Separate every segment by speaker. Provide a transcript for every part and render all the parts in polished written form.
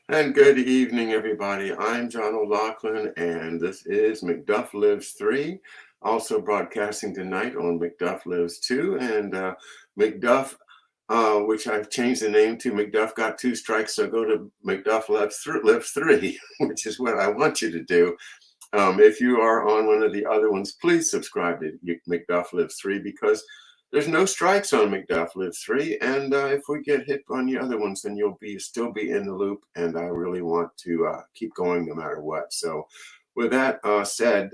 Speaker 1: And good evening, everybody. I'm John O'Loughlin, and this is McDuff Lives 3, also broadcasting tonight on McDuff Lives 2. And McDuff, which I've changed the name to McDuff Got Two Strikes, so go to McDuff Lives 3, which is what I want you to do. If you are on one of the other ones, please subscribe to McDuff Lives 3 because there's no strikes on McDuff Lives 3. And if we get hit on the other ones, then you'll still be in the loop. And I really want to keep going no matter what. So with that said,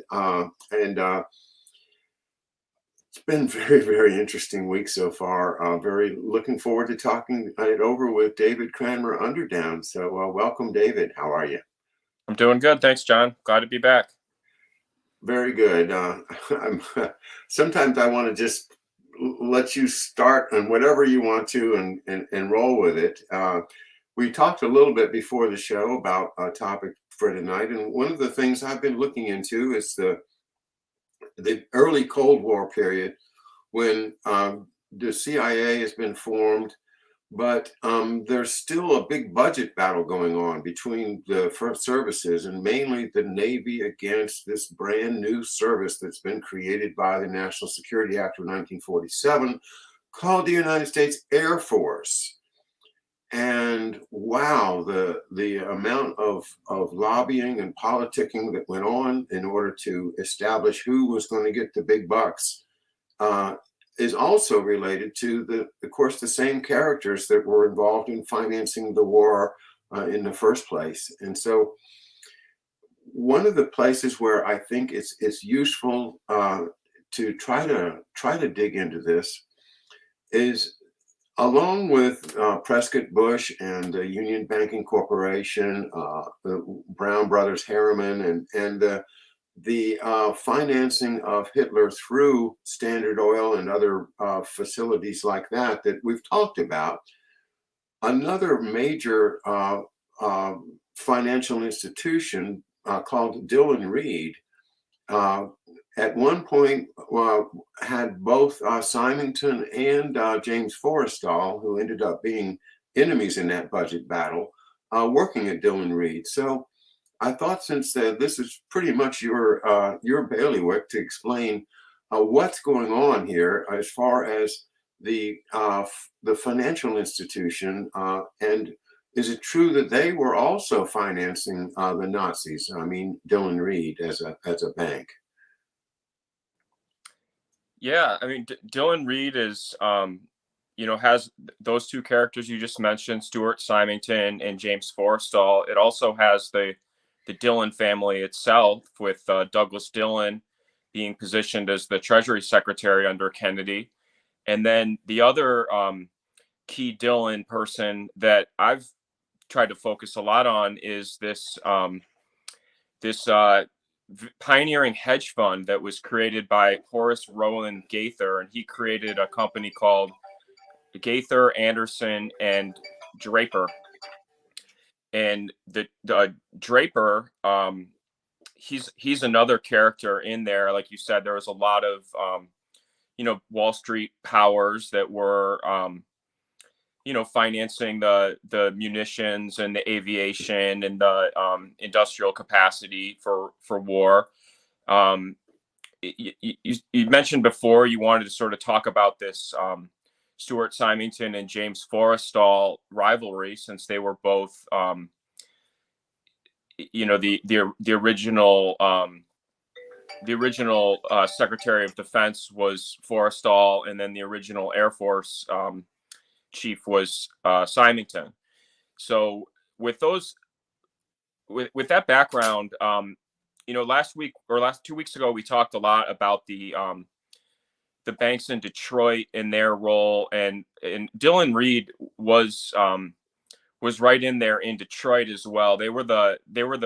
Speaker 1: it's been very, very interesting week so far. Very looking forward to talking it over with David Cranmer Underdown. So welcome, David. How are you?
Speaker 2: I'm doing good. Thanks, John. Glad to be back.
Speaker 1: Very good. Sometimes I want to just let you start on whatever you want to and roll with it. We talked a little bit before the show about a topic for tonight, and one of the things I've been looking into is the early Cold War period when the CIA has been formed, but there's still a big budget battle going on between the services, and mainly the Navy against this brand new service that's been created by the National Security Act of 1947 called the United States Air Force. And wow, the amount of lobbying and politicking that went on in order to establish who was going to get the big bucks is also related to of course, the same characters that were involved in financing the war in the first place. And so, one of the places where I think it's useful to try to dig into this is, along with Prescott Bush and the Union Banking Corporation, the Brown Brothers Harriman, and the financing of Hitler through Standard Oil and other facilities like that we've talked about. Another major financial institution called Dillon Reed at one point had both Symington and James Forrestal, who ended up being enemies in that budget battle, working at Dillon Reed. So I thought, since this is pretty much your bailiwick to explain what's going on here as far as the financial institution, and is it true that they were also financing the Nazis? I mean, Dillon Reed as a bank.
Speaker 2: Yeah, I mean, Dillon Reed is, has those two characters you just mentioned, Stuart Symington and James Forrestal. It also has the Dillon family itself, with Douglas Dillon being positioned as the Treasury Secretary under Kennedy. And then the other key Dillon person that I've tried to focus a lot on is this pioneering hedge fund that was created by Horace Rowland Gaither, and he created a company called Gaither, Anderson, and Draper. And the Draper, he's another character in there. Like you said, there was a lot of Wall Street powers that were financing the munitions and the aviation and the industrial capacity for war. You mentioned before you wanted to sort of talk about this Stuart Symington and James Forrestal rivalry, since they were both, the original Secretary of Defense was Forrestal, and then the original Air Force chief was Symington. So with that background, last 2 weeks ago, we talked a lot about the banks in Detroit and their role, and Dillon Reed was right in there in Detroit as well. They were the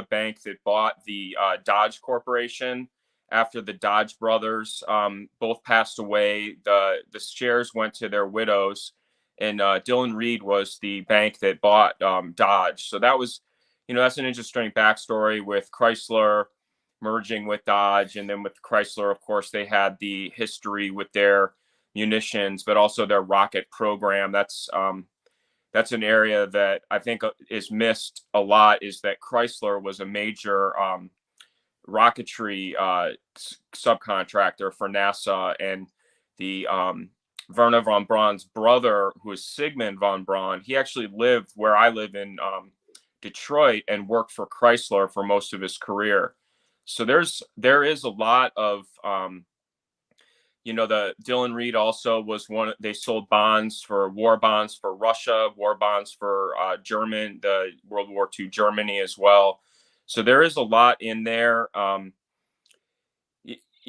Speaker 2: bank that bought the Dodge Corporation after the Dodge brothers both passed away. The shares went to their widows, and Dillon Reed was the bank that bought Dodge. So that was, that's an interesting backstory with Chrysler merging with Dodge. And then with Chrysler, of course, they had the history with their munitions, but also their rocket program. That's that's an area that I think is missed a lot, is that Chrysler was a major rocketry subcontractor for NASA, and the Werner von Braun's brother, who is Sigmund von Braun, he actually lived where I live in Detroit and worked for Chrysler for most of his career. So there is a lot of the Dillon Reed also was one. They sold bonds for war bonds for Russia, war bonds for the World War II Germany as well. So there is a lot in there. I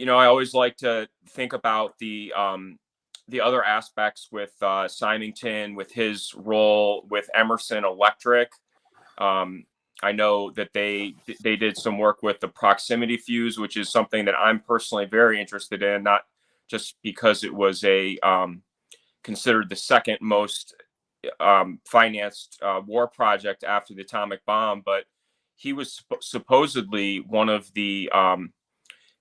Speaker 2: always like to think about the other aspects with Symington, with his role with Emerson Electric. I know that they did some work with the proximity fuse, which is something that I'm personally very interested in, not just because it was considered the second most financed war project after the atomic bomb, but he was supposedly one of the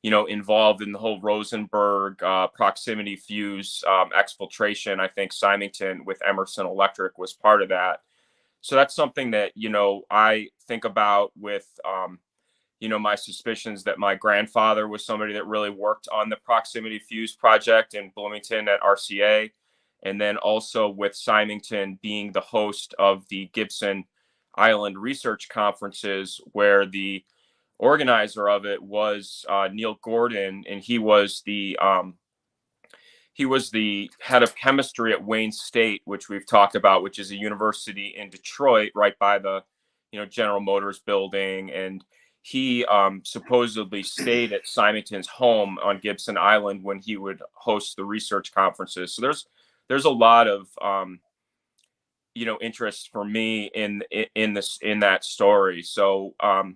Speaker 2: involved in the whole Rosenberg proximity fuse exfiltration. I think Symington with Emerson Electric was part of that. So that's something that, I think about with, my suspicions that my grandfather was somebody that really worked on the proximity fuse project in Bloomington at RCA. And then also with Symington being the host of the Gibson Island research conferences, where the organizer of it was Neil Gordon, and he was the head of chemistry at Wayne State, which we've talked about, which is a university in Detroit, right by the General Motors building. And he supposedly stayed at Symington's home on Gibson Island when he would host the research conferences. So there's a lot of interest for me in that story. So I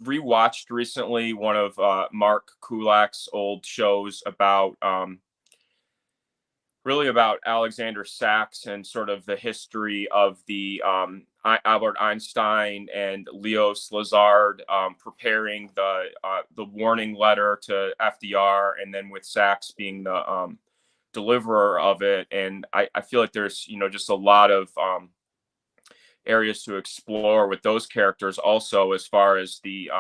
Speaker 2: rewatched recently one of Mark Kulak's old shows about really about Alexander Sachs and sort of the history of the Albert Einstein and Leo Szilard preparing the warning letter to FDR, and then with Sachs being the deliverer of it. And I feel like there's just a lot of areas to explore with those characters also, as far as the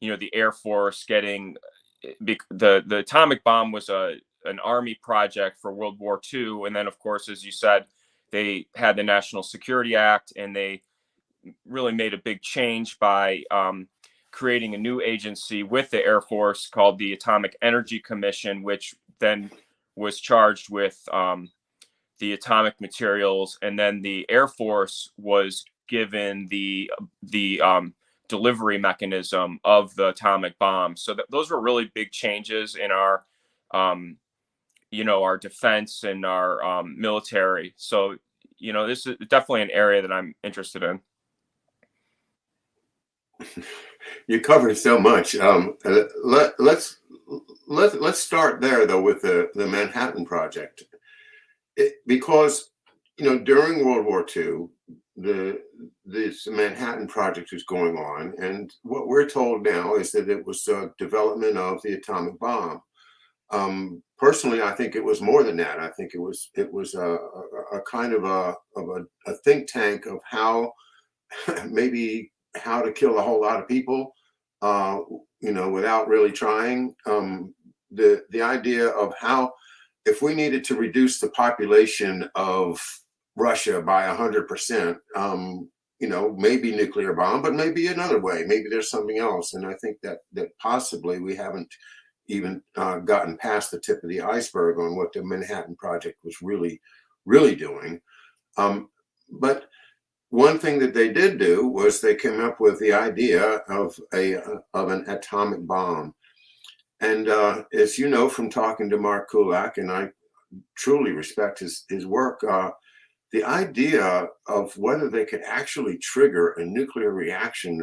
Speaker 2: the Air Force getting the atomic bomb was an Army project for World War II. And then, of course, as you said, they had the National Security Act, and they really made a big change by creating a new agency with the Air Force called the Atomic Energy Commission, which then was charged with the atomic materials. And then the Air Force was given the delivery mechanism of the atomic bomb. So those were really big changes in our our defense and our military. So this is definitely an area that I'm interested in.
Speaker 1: You covered so much. Let's start there though with the Manhattan Project, because during World War II this Manhattan Project was going on, and what we're told now is that it was development of the atomic bomb. Personally, I think it was more than that. I think it was a kind of a think tank of how maybe how to kill a whole lot of people, without really trying. The idea of how, if we needed to reduce the population of Russia by 100%, maybe nuclear bomb, but maybe another way, maybe there's something else. And I think that possibly we haven't even gotten past the tip of the iceberg on what the Manhattan Project was really, really doing. But one thing that they did do was they came up with the idea of an atomic bomb. And as you know from talking to Mark Kulak, and I truly respect his work, the idea of whether they could actually trigger a nuclear reaction,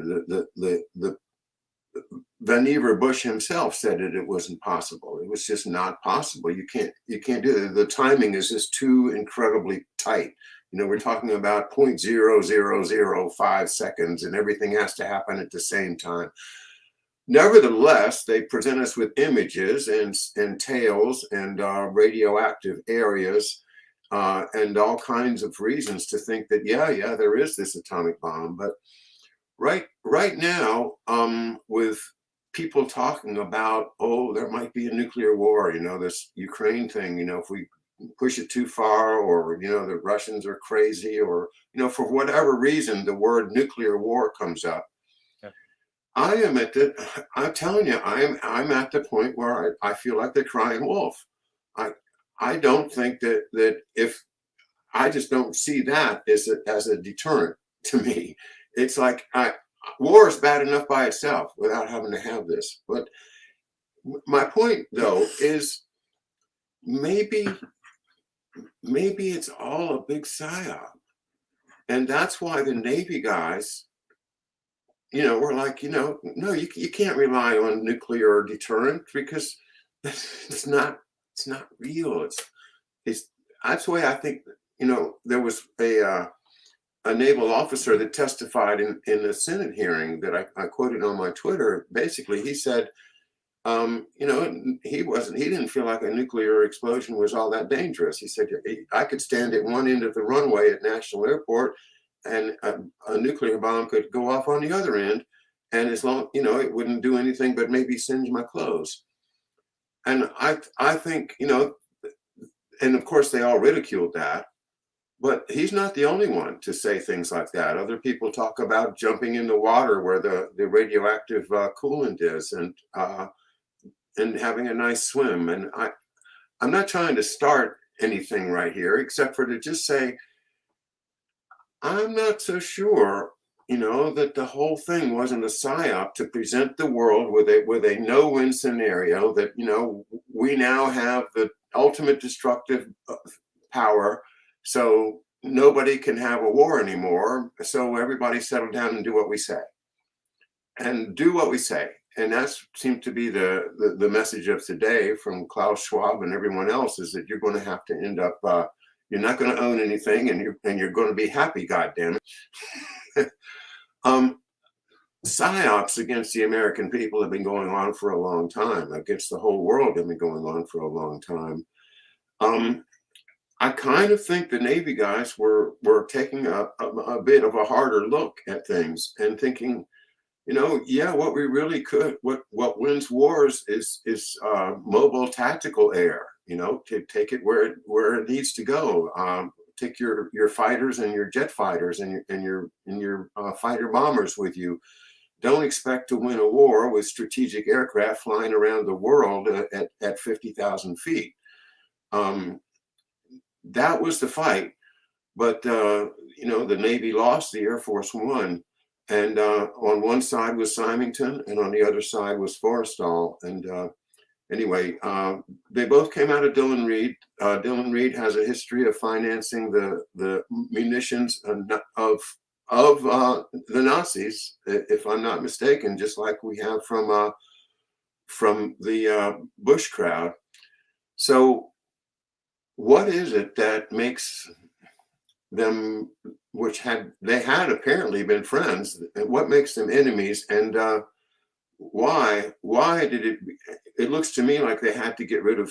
Speaker 1: the Vannevar Bush himself said it wasn't possible. It was just not possible. You can't do it. The timing is just too incredibly tight. We're talking about 0.0005 seconds, and everything has to happen at the same time. Nevertheless, they present us with images and tails and radioactive areas and all kinds of reasons to think that, yeah, there is this atomic bomb. But right now, with people talking about, oh, there might be a nuclear war, this Ukraine thing, if we push it too far, or, the Russians are crazy, or, for whatever reason, the word nuclear war comes up.
Speaker 2: Yeah.
Speaker 1: I'm telling you, I'm at the point where I feel like the crying wolf. I don't think that if I just don't see that as a deterrent to me. It's like war is bad enough by itself without having to have this. But my point, though, is maybe it's all a big psyop, and that's why the Navy guys, were like, no, you can't rely on nuclear deterrent, because it's not real. It's that's the way I think. There was a naval officer that testified in the Senate hearing that I quoted on my Twitter. Basically, he said, he didn't feel like a nuclear explosion was all that dangerous. He said, I could stand at one end of the runway at National Airport, and a nuclear bomb could go off on the other end, and as long, it wouldn't do anything but maybe singe my clothes. And I think, and of course they all ridiculed that. But he's not the only one to say things like that. Other people talk about jumping in the water where the radioactive coolant is, and having a nice swim. And I'm not trying to start anything right here, except for to just say, I'm not so sure, that the whole thing wasn't a psyop to present the world with a no-win scenario, that, we now have the ultimate destructive power. So nobody can have a war anymore. So everybody settle down and do what we say. And do what we say. And that seemed to be the message of today from Klaus Schwab and everyone else, is that you're going to have to end up, you're not going to own anything, and you're going to be happy, goddammit. Psyops against the American people have been going on for a long time. Against the whole world have been going on for a long time. I kind of think the Navy guys were taking a bit of a harder look at things and thinking, what we really could, what wins wars is mobile tactical air, to take it where it needs to go. Take your fighters and your jet fighters and your fighter bombers with you. Don't expect to win a war with strategic aircraft flying around the world at 50,000 feet. That was the fight, but the Navy lost, the Air Force won, and on one side was Symington, and on the other side was Forrestal. And anyway, they both came out of Dillon Reed. Dillon Reed has a history of financing the munitions of the Nazis, if I'm not mistaken, just like we have from the Bush crowd. So what is it that makes them, they had apparently been friends, what makes them enemies, and why did it looks to me like they had to get rid of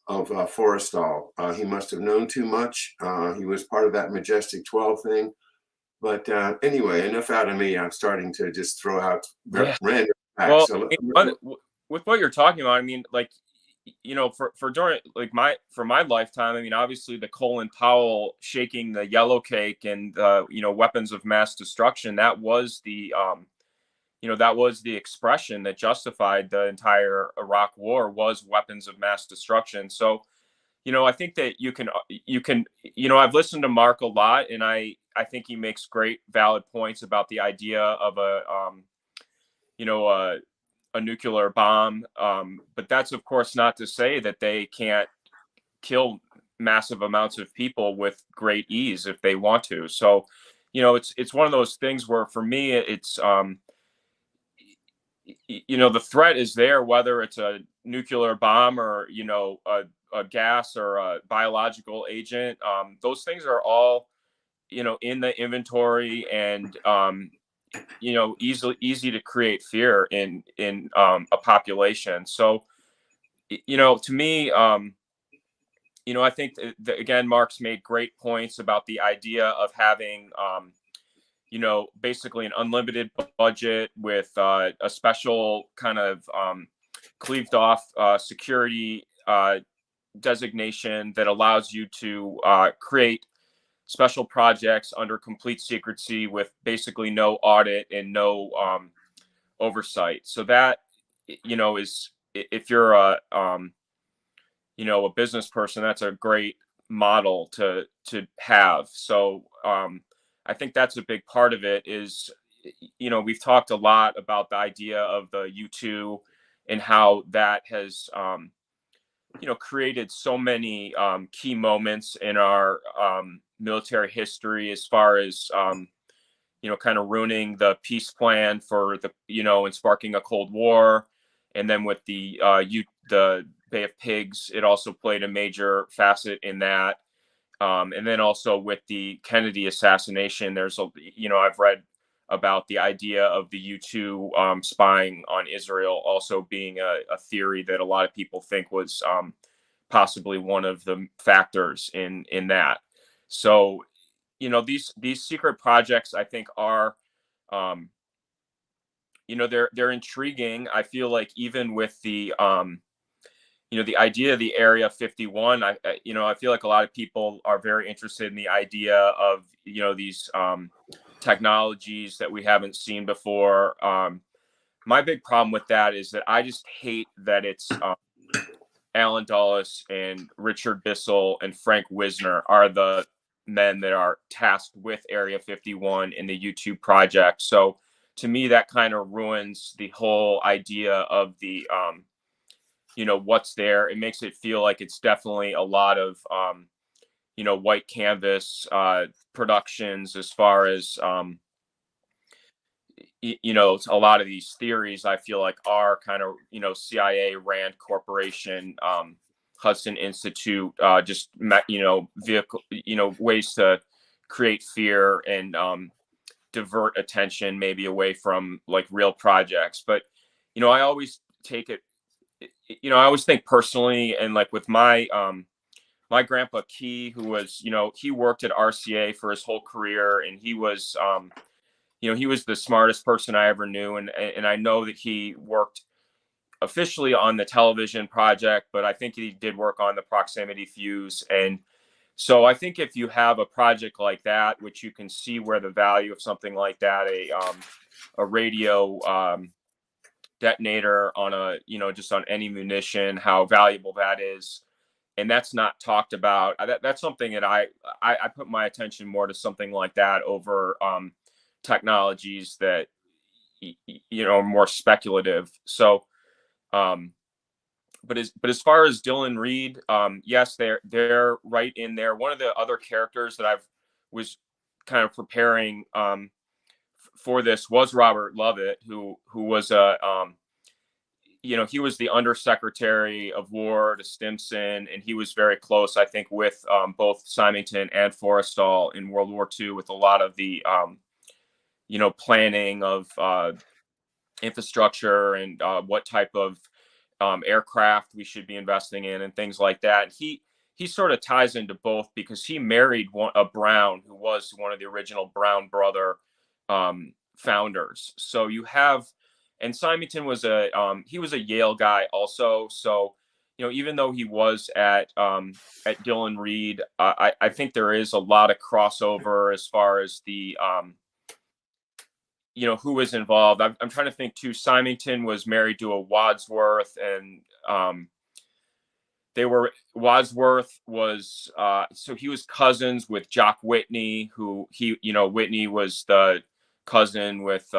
Speaker 1: Forrestal. He must have known too much. He was part of that Majestic 12 thing. But anyway, enough out of me. I'm starting to just throw out random facts.
Speaker 2: Well, with what you're talking about, I mean, like, for during for my lifetime, I mean, obviously the Colin Powell shaking the yellow cake and weapons of mass destruction, that was the that was the expression that justified the entire Iraq war, was weapons of mass destruction. So, I think that you can, I've listened to Mark a lot, and I think he makes great, valid points about the idea of a nuclear bomb. But that's, of course, not to say that they can't kill massive amounts of people with great ease if they want to. So, it's one of those things where, for me, it's, the threat is there, whether it's a nuclear bomb or, a gas or a biological agent. Those things are all, in the inventory, and, easy to create fear in a population. So, to me, I think again, Mark's made great points about the idea of having, basically an unlimited budget with a special kind of cleaved off security designation that allows you to create special projects under complete secrecy with basically no audit and no oversight. So that, is, if you're a business person, that's a great model to have. So I think that's a big part of it is, we've talked a lot about the idea of the U2 and how that has, created so many key moments in our military history as far as, kind of ruining the peace plan for the, and sparking a Cold War. And then with the the Bay of Pigs, it also played a major facet in that. And then also with the Kennedy assassination, I've read about the idea of the U2 spying on Israel also being a theory that a lot of people think was possibly one of the factors in that. So, these secret projects, I think, are, they're intriguing. I feel like even with the the idea of the Area 51, I feel like a lot of people are very interested in the idea of, these technologies that we haven't seen before. My big problem with that is that I just hate that it's Alan Dulles and Richard Bissell and Frank Wisner are the men that are tasked with Area 51 in the U2 project. So to me, that kind of ruins the whole idea of the, what's there. It makes it feel like it's definitely a lot of, white canvas productions as far as, a lot of these theories I feel like are kind of, CIA, Rand Corporation, Hudson Institute, just, vehicle, ways to create fear and divert attention maybe away from like real projects. But, I always take it, I always think personally, and like with my grandpa Key, who was, he worked at RCA for his whole career, and he was, he was the smartest person I ever knew. And I know that he worked officially on the television project, but I think he did work on the proximity fuse. And so I think if you have a project like that, which you can see where the value of something like that, a radio detonator on a, just on any munition, how valuable that is. And that's not talked about. That's something that I put my attention more to something like that over technologies that are more speculative. So but as far as Dylan Reed, yes, they're right in there. One of the other characters that I've was kind of preparing for this was Robert Lovett, who was a he was the undersecretary of war to Stimson, and he was very close, I think, with both Symington and Forrestal in World War II, with a lot of the planning of infrastructure and what type of aircraft we should be investing in and things like that. And he sort of ties into both because he married a Brown, who was one of the original Brown brother founders. So you have, and Symington was he was a Yale guy also. So, even though he was at Dylan Reed, I think there is a lot of crossover as far as the who was involved. I'm trying to think too. Symington was married to a Wadsworth, and Wadsworth was so he was cousins with Jock Whitney, who Whitney was the cousin with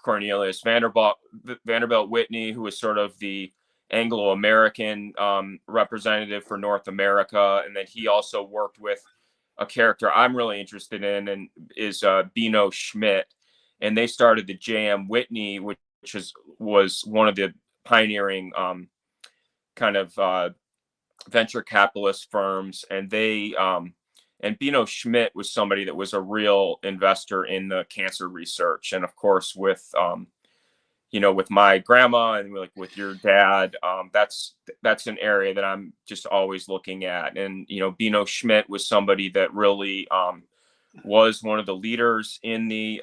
Speaker 2: Cornelius Vanderbilt Whitney, who was sort of the Anglo-American representative for North America. And then he also worked with a character I'm really interested in, and is Bino Schmidt. And they started the J.M. Whitney, which was one of the pioneering kind of venture capitalist firms. And they and Bino Schmidt was somebody that was a real investor in the cancer research. And of course, with with my grandma and like with your dad, that's an area that I'm just always looking at. And, Bino Schmidt was somebody that really was one of the leaders in the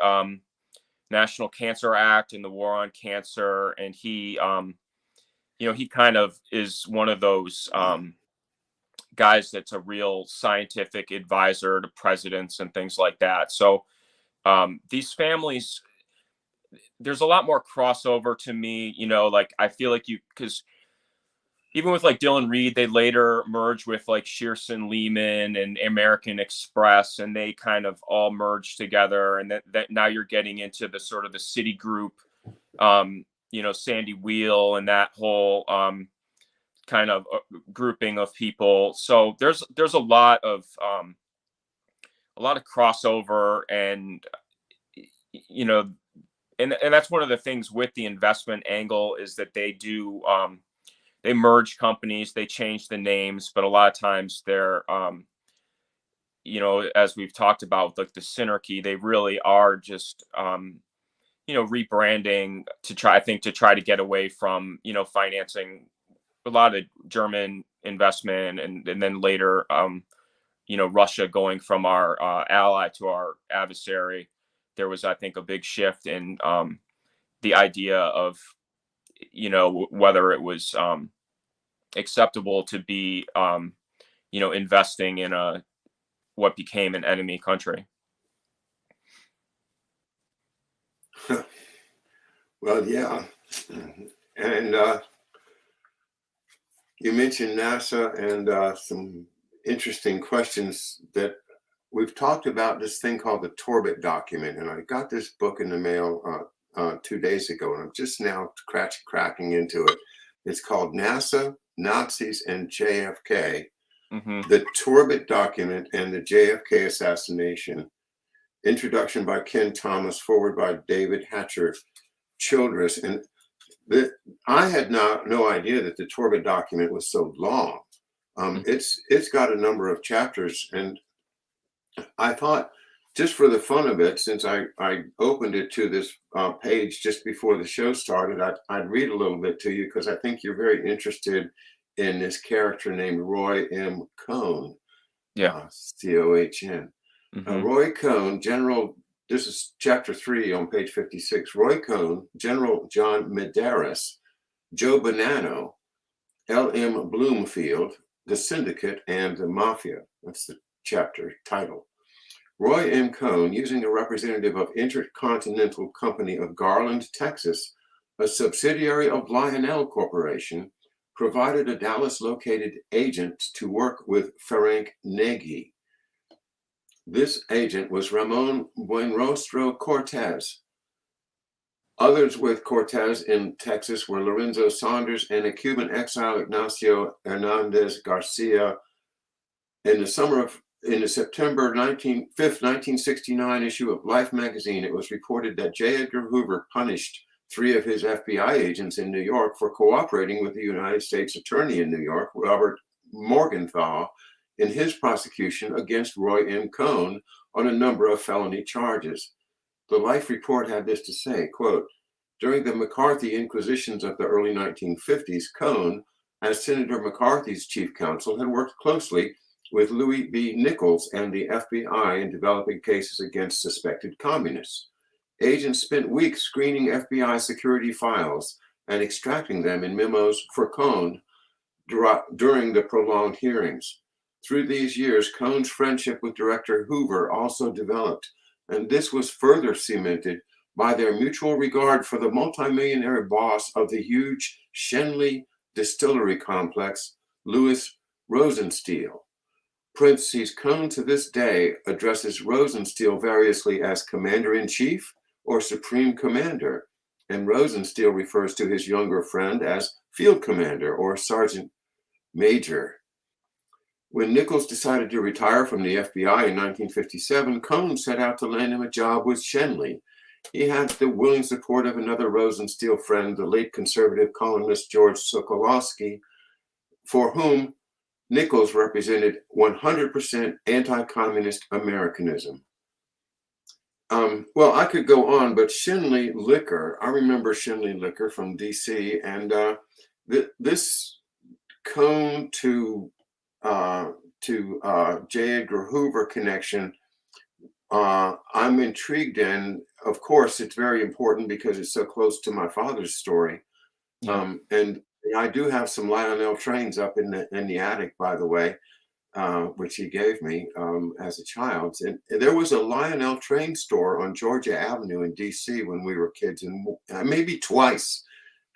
Speaker 2: National Cancer Act and the war on cancer. And he kind of is one of those guys that's a real scientific advisor to presidents and things like that. So these families, there's a lot more crossover to me, like I feel like because even with like Dylan Reed, they later merged with like Shearson Lehman and American Express, and they kind of all merged together. And that now you're getting into the sort of the Citigroup, Sandy Wheel and that whole kind of grouping of people. So there's a lot of crossover, and and that's one of the things with the investment angle is that they do they merge companies, they change the names, but a lot of times they're as we've talked about, like the Synergy, they really are just rebranding to try to get away from financing a lot of German investment, and then later Russia going from our ally to our adversary. There was, I think, a big shift in the idea of whether it was acceptable to be investing in what became an enemy country.
Speaker 1: Well, yeah, and you mentioned NASA and some interesting questions that we've talked about. This thing called the Torbit document, and I got this book in the mail 2 days ago, and I'm just now cracking into it. It's called NASA, Nazis, and JFK, the Torbit document and the JFK assassination. Introduction by Ken Thomas, forward by David Hatcher Childress. And I had no idea that the Torbit document was so long. It's got a number of chapters, and I thought, just for the fun of it, since I opened it to this page just before the show started, I'd read a little bit to you, because I think you're very interested in this character named Roy M. Cohn.
Speaker 2: Yeah.
Speaker 1: C-O-H-N. Roy Cohn, General, this is chapter 3 on page 56. Roy Cohn, General John Medeiros, Joe Bonanno, L.M. Bloomfield, the Syndicate, and the Mafia. That's the chapter title. Roy M. Cohn, using a representative of Intercontinental Company of Garland, Texas, a subsidiary of Lionel Corporation, provided a Dallas-located agent to work with Ferenc Nagy. This agent was Ramon Buenrostro Cortez. Others with Cortez in Texas were Lorenzo Saunders and a Cuban exile, Ignacio Hernandez Garcia. In the September 5th, 1969 issue of Life magazine, it was reported that J. Edgar Hoover punished 3 of his FBI agents in New York for cooperating with the United States Attorney in New York, Robert Morgenthau, in his prosecution against Roy M. Cohn on a number of felony charges. The Life report had this to say, quote, during the McCarthy inquisitions of the early 1950s, Cohn, as Senator McCarthy's chief counsel, had worked closely with Louis B. Nichols and the FBI in developing cases against suspected communists. Agents spent weeks screening FBI security files and extracting them in memos for Cohn during the prolonged hearings. Through these years, Cohn's friendship with Director Hoover also developed, and this was further cemented by their mutual regard for the multimillionaire boss of the huge Schenley distillery complex, Louis Rosenstiel. Parentheses, Cohn to this day addresses Rosenstiel variously as Commander-in-Chief or Supreme Commander, and Rosenstiel refers to his younger friend as Field Commander or Sergeant Major. When Nichols decided to retire from the FBI in 1957, Cohn set out to land him a job with Schenley. He had the willing support of another Rosenstiel friend, the late conservative columnist George Sokolowski, for whom Nichols represented 100% anti-communist Americanism. Well, I could go on, but Shinley Liquor, I remember Shinley Liquor from DC, and this cone uh, to J. Edgar Hoover connection, I'm intrigued in. Of course, it's very important because it's so close to my father's story.
Speaker 2: Yeah.
Speaker 1: And I do have some Lionel trains up in the attic, by the way, which he gave me as a child. And there was a Lionel train store on Georgia Avenue in DC when we were kids, and maybe twice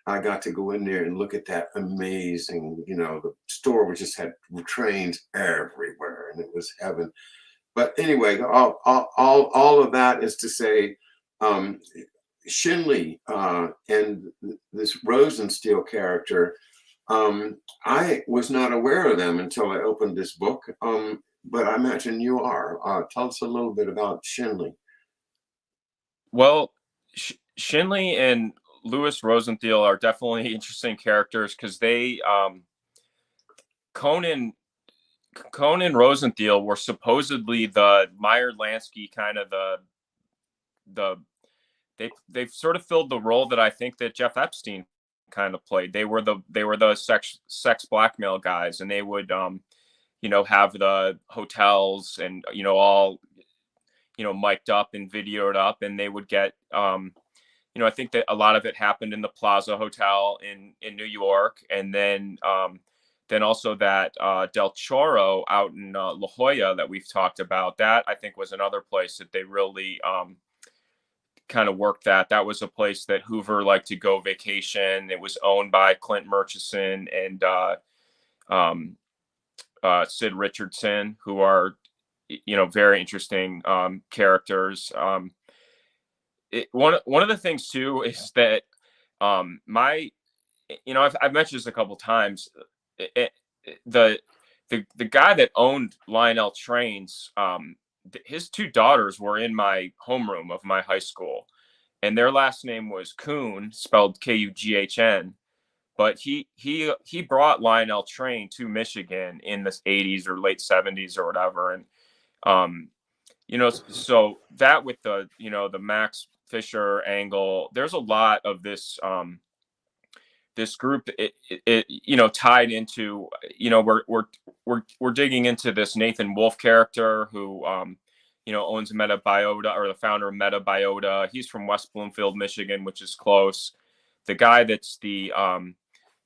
Speaker 1: I got to go in there and look at that amazing, the store which just had trains everywhere, and it was heaven. But anyway, all of that is to say, um, Shinley and this Rosensteel character, I was not aware of them until I opened this book, but I imagine you are. Tell us a little bit about Shinley.
Speaker 2: Well, Shinley and Louis Rosenthal are definitely interesting characters because they Conan Conan Rosenthal were supposedly the Meyer Lansky kind of the they've sort of filled the role that I think that Jeff Epstein kind of played. They were the sex blackmail guys, and they would have the hotels and all mic'd up and videoed up, and they would get I think that a lot of it happened in the Plaza Hotel in New York, and then also that Del Choro out in La Jolla that we've talked about. That I think was another place that they really kind of worked that. That was a place that Hoover liked to go vacation. It was owned by Clint Murchison and um, Sid Richardson, who are very interesting characters. One of the things too is that my I've mentioned this a couple times. It, the the guy that owned Lionel Trains, his two daughters were in my homeroom of my high school, and their last name was Kuhn, spelled Kughn. But he brought Lionel Train to Michigan in the 80s or late 70s or whatever, and um, so that with the Max Fisher angle, there's a lot of this group tied into we're digging into this Nathan Wolf character who owns Meta Biota, or the founder of Meta Biota. He's from West Bloomfield, Michigan, which is close. The guy that's the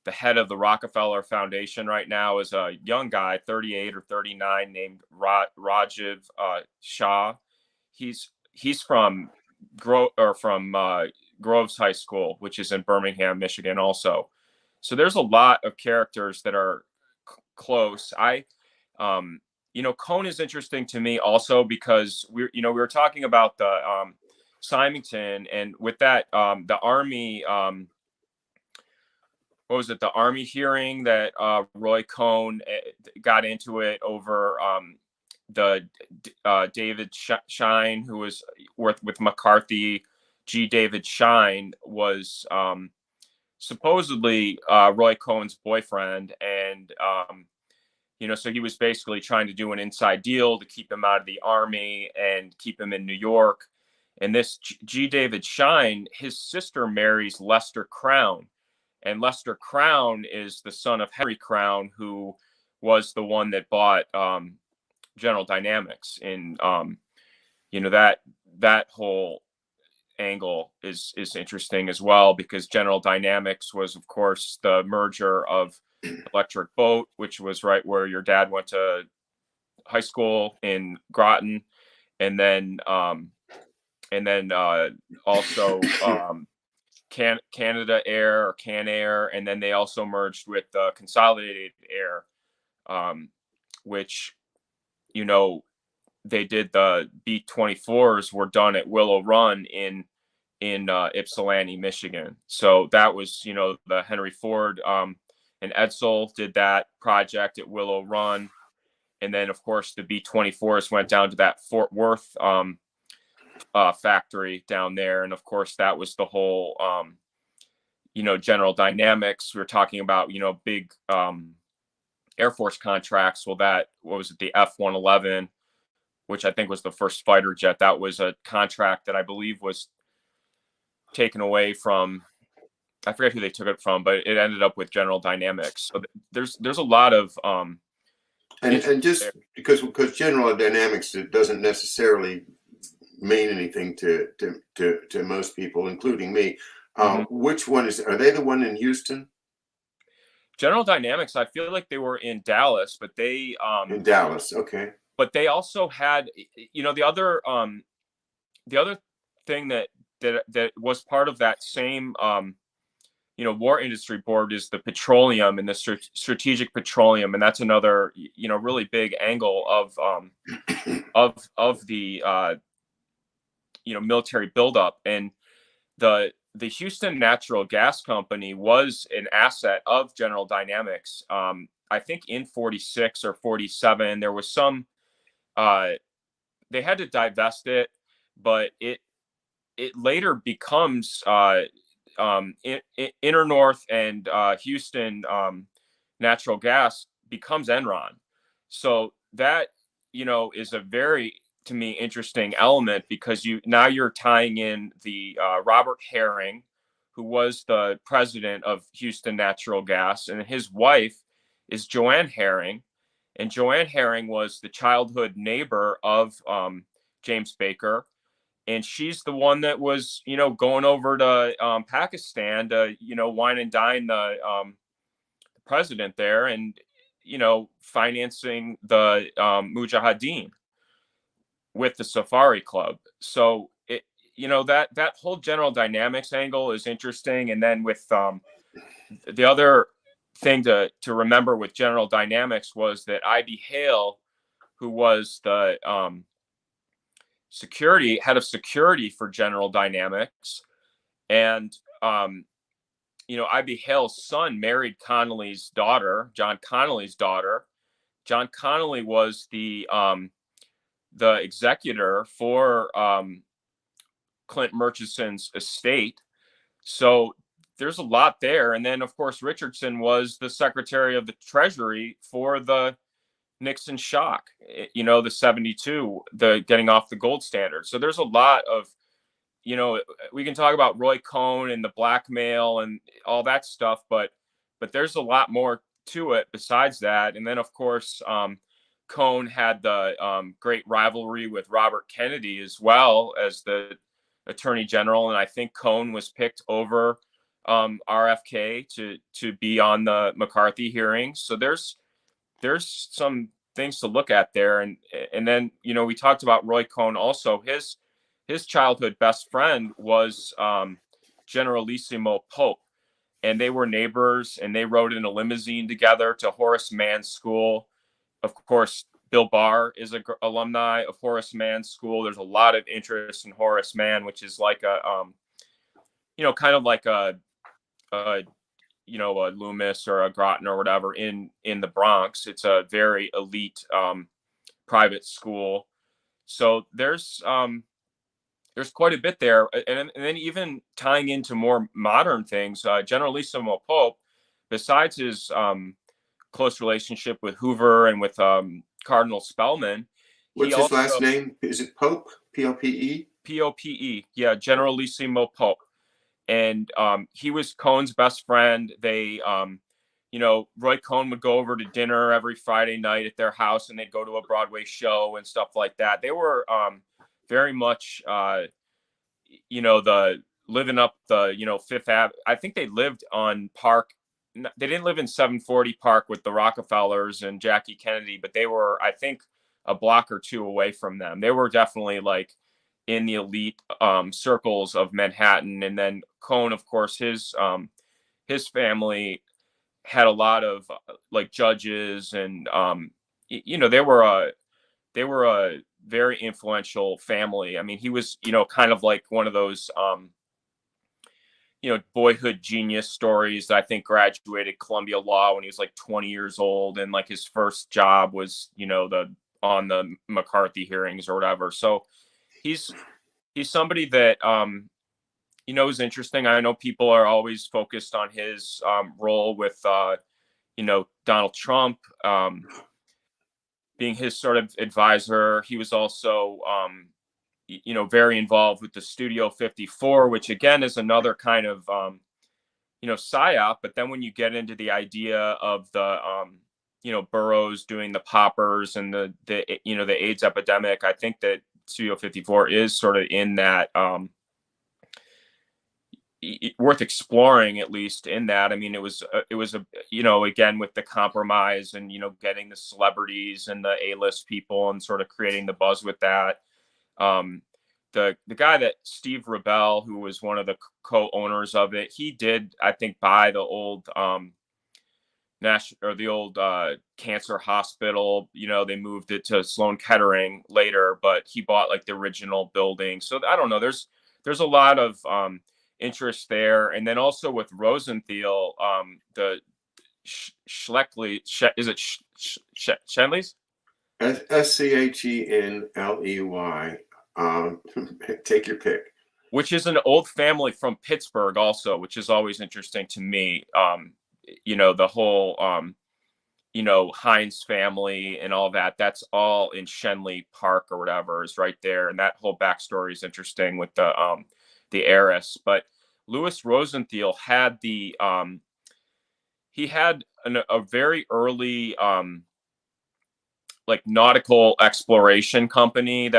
Speaker 2: head of the Rockefeller Foundation right now is a young guy, 38 or 39, named Rajiv Shah. He's from Groves High School, which is in Birmingham, Michigan, also. So there's a lot of characters that are close. Cone is interesting to me also because we were talking about the Symington, and with that, the Army. What was it? The Army hearing that Roy Cohn got into it over the David Shine, who was with McCarthy. G. David Shine was supposedly Roy Cohn's boyfriend, and so he was basically trying to do an inside deal to keep him out of the Army and keep him in New York. And this G. David Shine, his sister marries Lester Crown. And Lester Crown is the son of Henry Crown, who was the one that bought General Dynamics. And that whole angle is interesting as well, because General Dynamics was, of course, the merger of Electric Boat, which was right where your dad went to high school in Groton, and then also. Canada Air or Can Air, and then they also merged with Consolidated Air, which they did the B-24s were done at Willow Run in Ypsilanti, Michigan. So that was the Henry Ford and Edsel did that project at Willow Run, and then of course the B-24s went down to that Fort Worth factory down there, and of course that was the whole General Dynamics. We were talking about big Air Force contracts. Well, what was it, the F-111 which I think was the first fighter jet. That was a contract that I believe was taken away from, I forget who they took it from, but it ended up with General Dynamics. So there's a lot of
Speaker 1: And just
Speaker 2: there.
Speaker 1: because General Dynamics, it doesn't necessarily mean anything to most people, including me.
Speaker 2: Mhm.
Speaker 1: Which one are they the one in Houston?
Speaker 2: General Dynamics, I feel like they were in Dallas,
Speaker 1: In Dallas, okay.
Speaker 2: but they also had, the other thing that was part of that same war industry board is the petroleum and the strategic petroleum, and that's another really big angle of the military buildup. And the Houston Natural Gas Company was an asset of General Dynamics. I think in 46 or 47 there was some, they had to divest it, but it later becomes Inner North and Houston Natural Gas becomes Enron. So that is a very, to me, interesting element, because you're tying in the Robert Herring, who was the president of Houston Natural Gas, and his wife is Joanne Herring, and Joanne Herring was the childhood neighbor of James Baker, and she's the one that was going over to Pakistan to wine and dine the president there, and financing the Mujahideen with the Safari Club. So that whole General Dynamics angle is interesting. And then with the other thing to remember with General Dynamics was that IB Hale, who was the head of security for General Dynamics, and IB Hale's son married Connolly's daughter, John Connolly's daughter. John Connolly was the executor for Clint Murchison's estate. So there's a lot there. And then, of course, Richardson was the Secretary of the Treasury for the Nixon shock, the 72, the getting off the gold standard. So there's a lot of, we can talk about Roy Cohn and the blackmail and all that stuff, but there's a lot more to it besides that. And then, of course, Cohn had the great rivalry with Robert Kennedy as well as the Attorney General, and I think Cohn was picked over RFK to be on the McCarthy hearings. So there's some things to look at there, and then we talked about Roy Cohn also. His childhood best friend was Generalissimo Pope, and they were neighbors, and they rode in a limousine together to Horace Mann's school. Of course, Bill Barr is an alumni of Horace Mann's school. There's a lot of interest in Horace Mann, which is like a, kind of like a Loomis or a Groton or whatever in the Bronx. It's a very elite private school. So there's quite a bit there. And then even tying into more modern things, Generalissimo Pope, besides his close relationship with Hoover and with Cardinal Spellman.
Speaker 1: What's his last name? Is it Pope? P-O-P-E?
Speaker 2: P-O-P-E. Yeah, Generalissimo Pope. And he was Cohn's best friend. They, Roy Cohn would go over to dinner every Friday night at their house, and they'd go to a Broadway show and stuff like that. They were very much, the living up the, Fifth Ave. I think they lived on Park. They didn't live in 740 Park with the Rockefellers and Jackie Kennedy, but they were, I think, a block or two away from them. They were definitely like in the elite circles of Manhattan. And then Cohn, of course, his family had a lot of like judges, and they were a very influential family. I mean, he was kind of like one of those boyhood genius stories. I think graduated Columbia Law when he was like 20 years old, and like his first job was on the McCarthy hearings or whatever. So he's somebody that is interesting. I know people are always focused on his role with Donald Trump. being his sort of advisor. He was also, very involved with the Studio 54, which again is another kind of, psyop. But then when you get into the idea of the, Burroughs doing the poppers and the AIDS epidemic, I think that Studio 54 is sort of in that, worth exploring, at least in that. I mean, it was again, with the compromise and, getting the celebrities and the A-list people and sort of creating the buzz with that. The guy that Steve Rebell, who was one of the co-owners of it, he did, I think, buy the old, cancer hospital. They moved it to Sloan Kettering later, but he bought like the original building. So I don't know. There's a lot of, interest there. And then also with Rosenthal, the Schleckley, is it Schenleys?
Speaker 1: Schenley. Take your pick.
Speaker 2: Which is an old family from Pittsburgh also, which is always interesting to me. The whole, Heinz family and all that, that's all in Schenley Park or whatever is right there. And that whole backstory is interesting with the heiress. But Louis Rosenthal had he had a very early, like nautical exploration company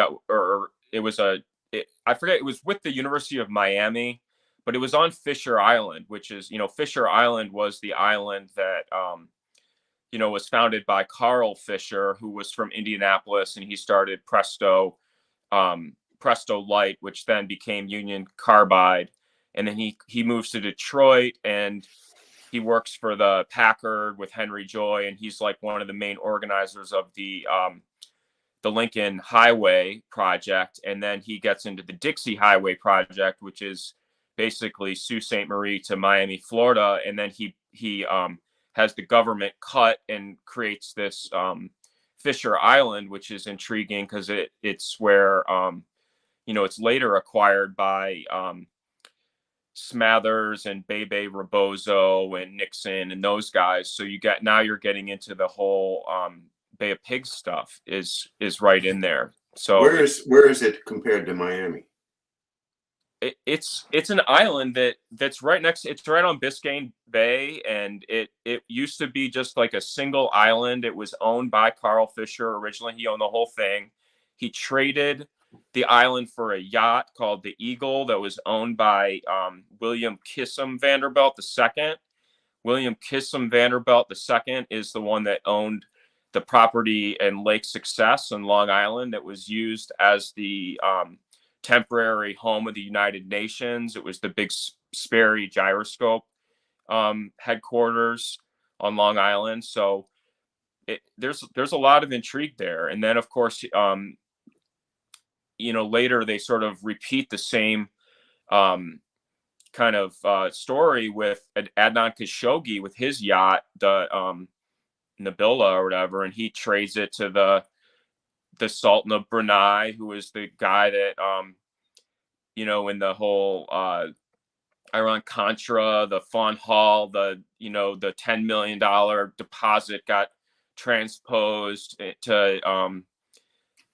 Speaker 2: I forget, it was with the University of Miami, but it was on Fisher Island, which is, Fisher Island was the island that, was founded by Carl Fisher, who was from Indianapolis, and he started Presto Light, which then became Union Carbide. And then he moves to Detroit, and he works for the Packard with Henry Joy, and he's like one of the main organizers of the Lincoln Highway project. And then he gets into the Dixie Highway project, which is basically Sault Ste. Marie to Miami, Florida. And then he has the government cut and creates this Fisher Island, which is intriguing because it's where it's later acquired by Smathers and Bebe Rebozo and Nixon and those guys. So you're getting into the whole Bay of Pigs stuff is right in there. So
Speaker 1: where is it compared to Miami?
Speaker 2: It's an island that's right it's right on Biscayne Bay, and it used to be just like a single island. It was owned by Carl Fisher originally. He owned the whole thing. He traded the island for a yacht called the Eagle that was owned by William Kissam Vanderbilt II. William Kissam Vanderbilt II is the one that owned the property in Lake Success on Long Island that was used as the temporary home of the United Nations. It was the big Sperry gyroscope headquarters on Long Island. So there's a lot of intrigue there. And then, of course, later they sort of repeat the same kind of story with Adnan Khashoggi with his yacht, the Nabila or whatever, and he trades it to the Sultan of Brunei, who is the guy that in the whole Iran-Contra, the Fawn Hall, the $10 million deposit got transposed to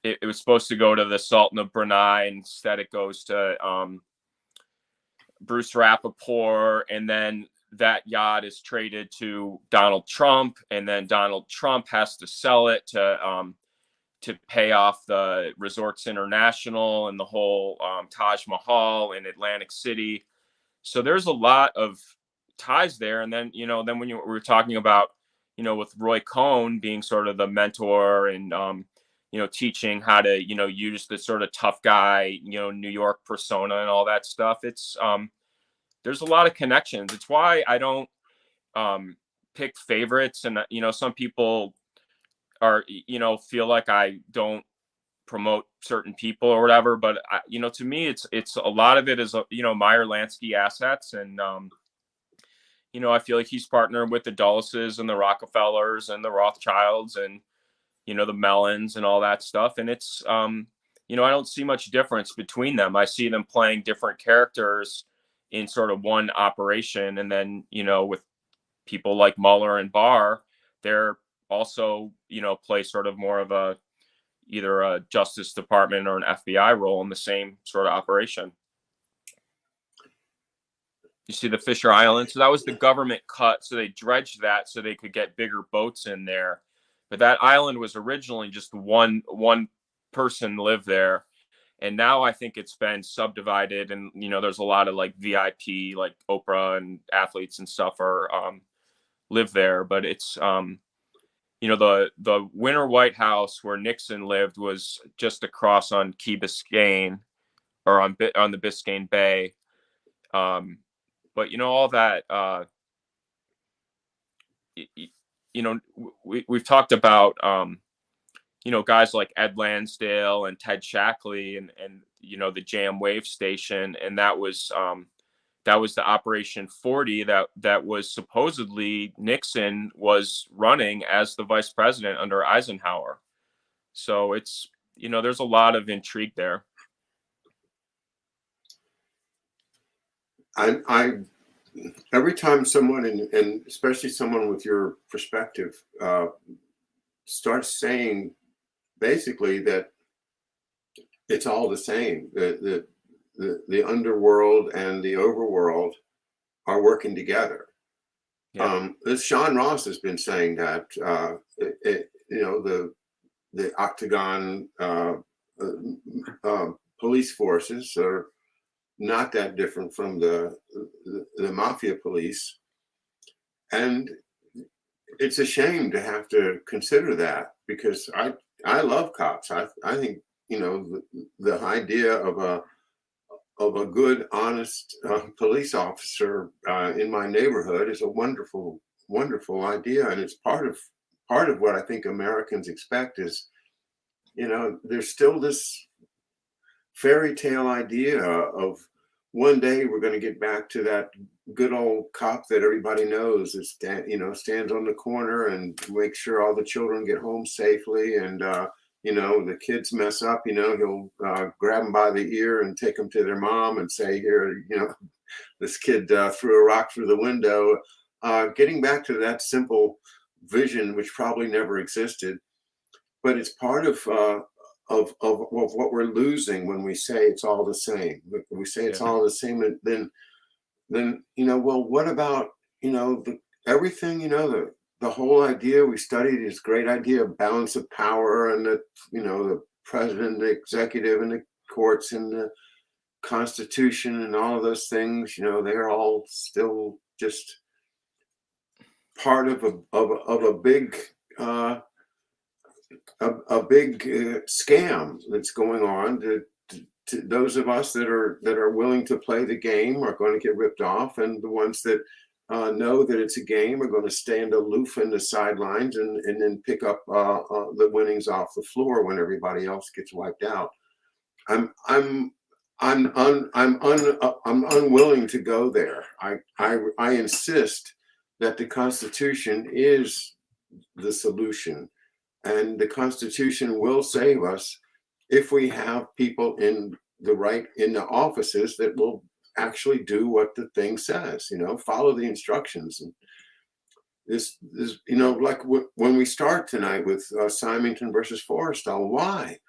Speaker 2: it was supposed to go to the Sultan of Brunei, and instead it goes to Bruce Rappaport, and then that yacht is traded to Donald Trump, and then Donald Trump has to sell it to pay off the Resorts International and the whole Taj Mahal in Atlantic City. So there's a lot of ties there. And then, then when we were talking about, with Roy Cohn being sort of the mentor and, teaching how to, use the sort of tough guy, New York persona and all that stuff. It's, there's a lot of connections. It's why I don't pick favorites. And, some people are, feel like I don't promote certain people or whatever, but to me, it's a lot of it is, Meyer Lansky assets. And, I feel like he's partnered with the Dulleses and the Rockefellers and the Rothschilds and, the Mellons and all that stuff. And it's, I don't see much difference between them. I see them playing different characters in sort of one operation. And then, with people like Mueller and Barr, they're also, play sort of more of either a Justice Department or an FBI role in the same sort of operation. You see the Fisher Island. So that was the government cut. So they dredged that so they could get bigger boats in there. But that island was originally just one person lived there. And now I think it's been subdivided, and there's a lot of like VIP, like Oprah and athletes and stuff are live there. But it's the Winter White House where Nixon lived was just across on Key Biscayne, or on the Biscayne Bay. But all that, we've talked about, guys like Ed Lansdale and Ted Shackley and the Jam Wave Station. And that was the Operation 40 that was supposedly Nixon was running as the vice president under Eisenhower. So it's, there's a lot of intrigue there.
Speaker 1: I every time someone, and especially someone with your perspective, starts saying basically that it's all the same, the underworld and the overworld are working together.
Speaker 2: Yeah.
Speaker 1: Sean Ross has been saying that, the Octagon police forces are not that different from the mafia police. And it's a shame to have to consider that, because I love cops. I think, the idea of a good, honest police officer in my neighborhood is a wonderful, wonderful idea. And it's part of what I think Americans expect is, there's still this fairy tale idea of one day we're going to get back to that good old cop that everybody knows is, stands on the corner and makes sure all the children get home safely. And, the kids mess up, he'll grab them by the ear and take them to their mom and say, here, this kid threw a rock through the window. Getting back to that simple vision, which probably never existed, but it's part of what we're losing when we say it's all the same. We say it's all the same, and then well, what about everything? The whole idea we studied is great idea of balance of power, and the president, the executive, and the courts, and the Constitution, and all of those things. They're all still just part of a big. A big scam that's going on. To those of us that are willing to play the game are going to get ripped off, and the ones that know that it's a game are going to stand aloof in the sidelines and then pick up the winnings off the floor when everybody else gets wiped out. I'm unwilling to go there. I insist that the Constitution is the solution. And the Constitution will save us if we have people in the offices that will actually do what the thing says, follow the instructions. And this like when we start tonight with Symington versus Forrestal, why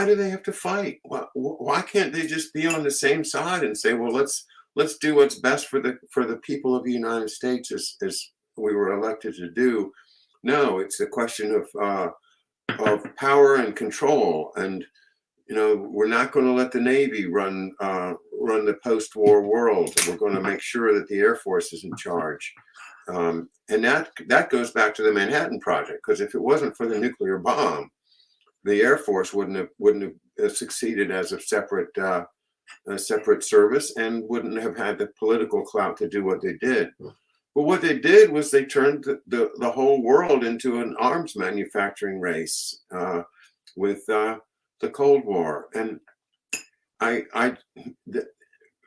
Speaker 1: do they have to fight? Why can't they just be on the same side and say, well, let's do what's best for the people of the United States as we were elected to do? No, it's a question of power and control, and we're not going to let the Navy run the post-war world. We're going to make sure that the Air Force is in charge, and that goes back to the Manhattan Project. Because if it wasn't for the nuclear bomb, the Air Force wouldn't have succeeded as a separate service, and wouldn't have had the political clout to do what they did. But what they did was they turned the whole world into an arms manufacturing race with the Cold War. And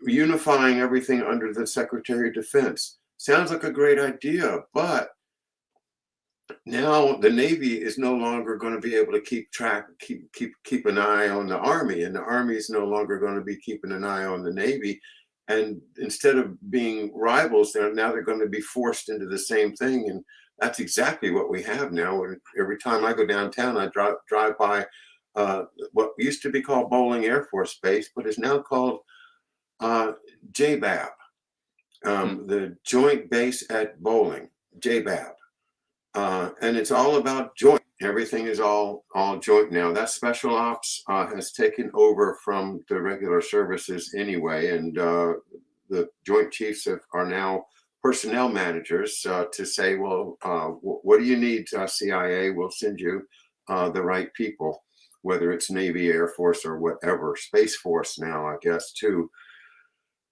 Speaker 1: unifying everything under the Secretary of Defense sounds like a great idea, but now the Navy is no longer going to be able to keep an eye on the Army, and the Army is no longer going to be keeping an eye on the Navy. And instead of being rivals, they're going to be forced into the same thing. And that's exactly what we have now. And every time I go downtown, I drive by what used to be called Bowling Air Force Base, but is now called JBAB, the Joint Base at Bowling, JBAB. And it's all about joint. Everything is all joint now. That special ops has taken over from the regular services anyway, and the Joint Chiefs are now personnel managers to say, well, what do you need, CIA? We'll send you the right people, whether it's Navy, Air Force, or whatever, Space Force now, I guess, too.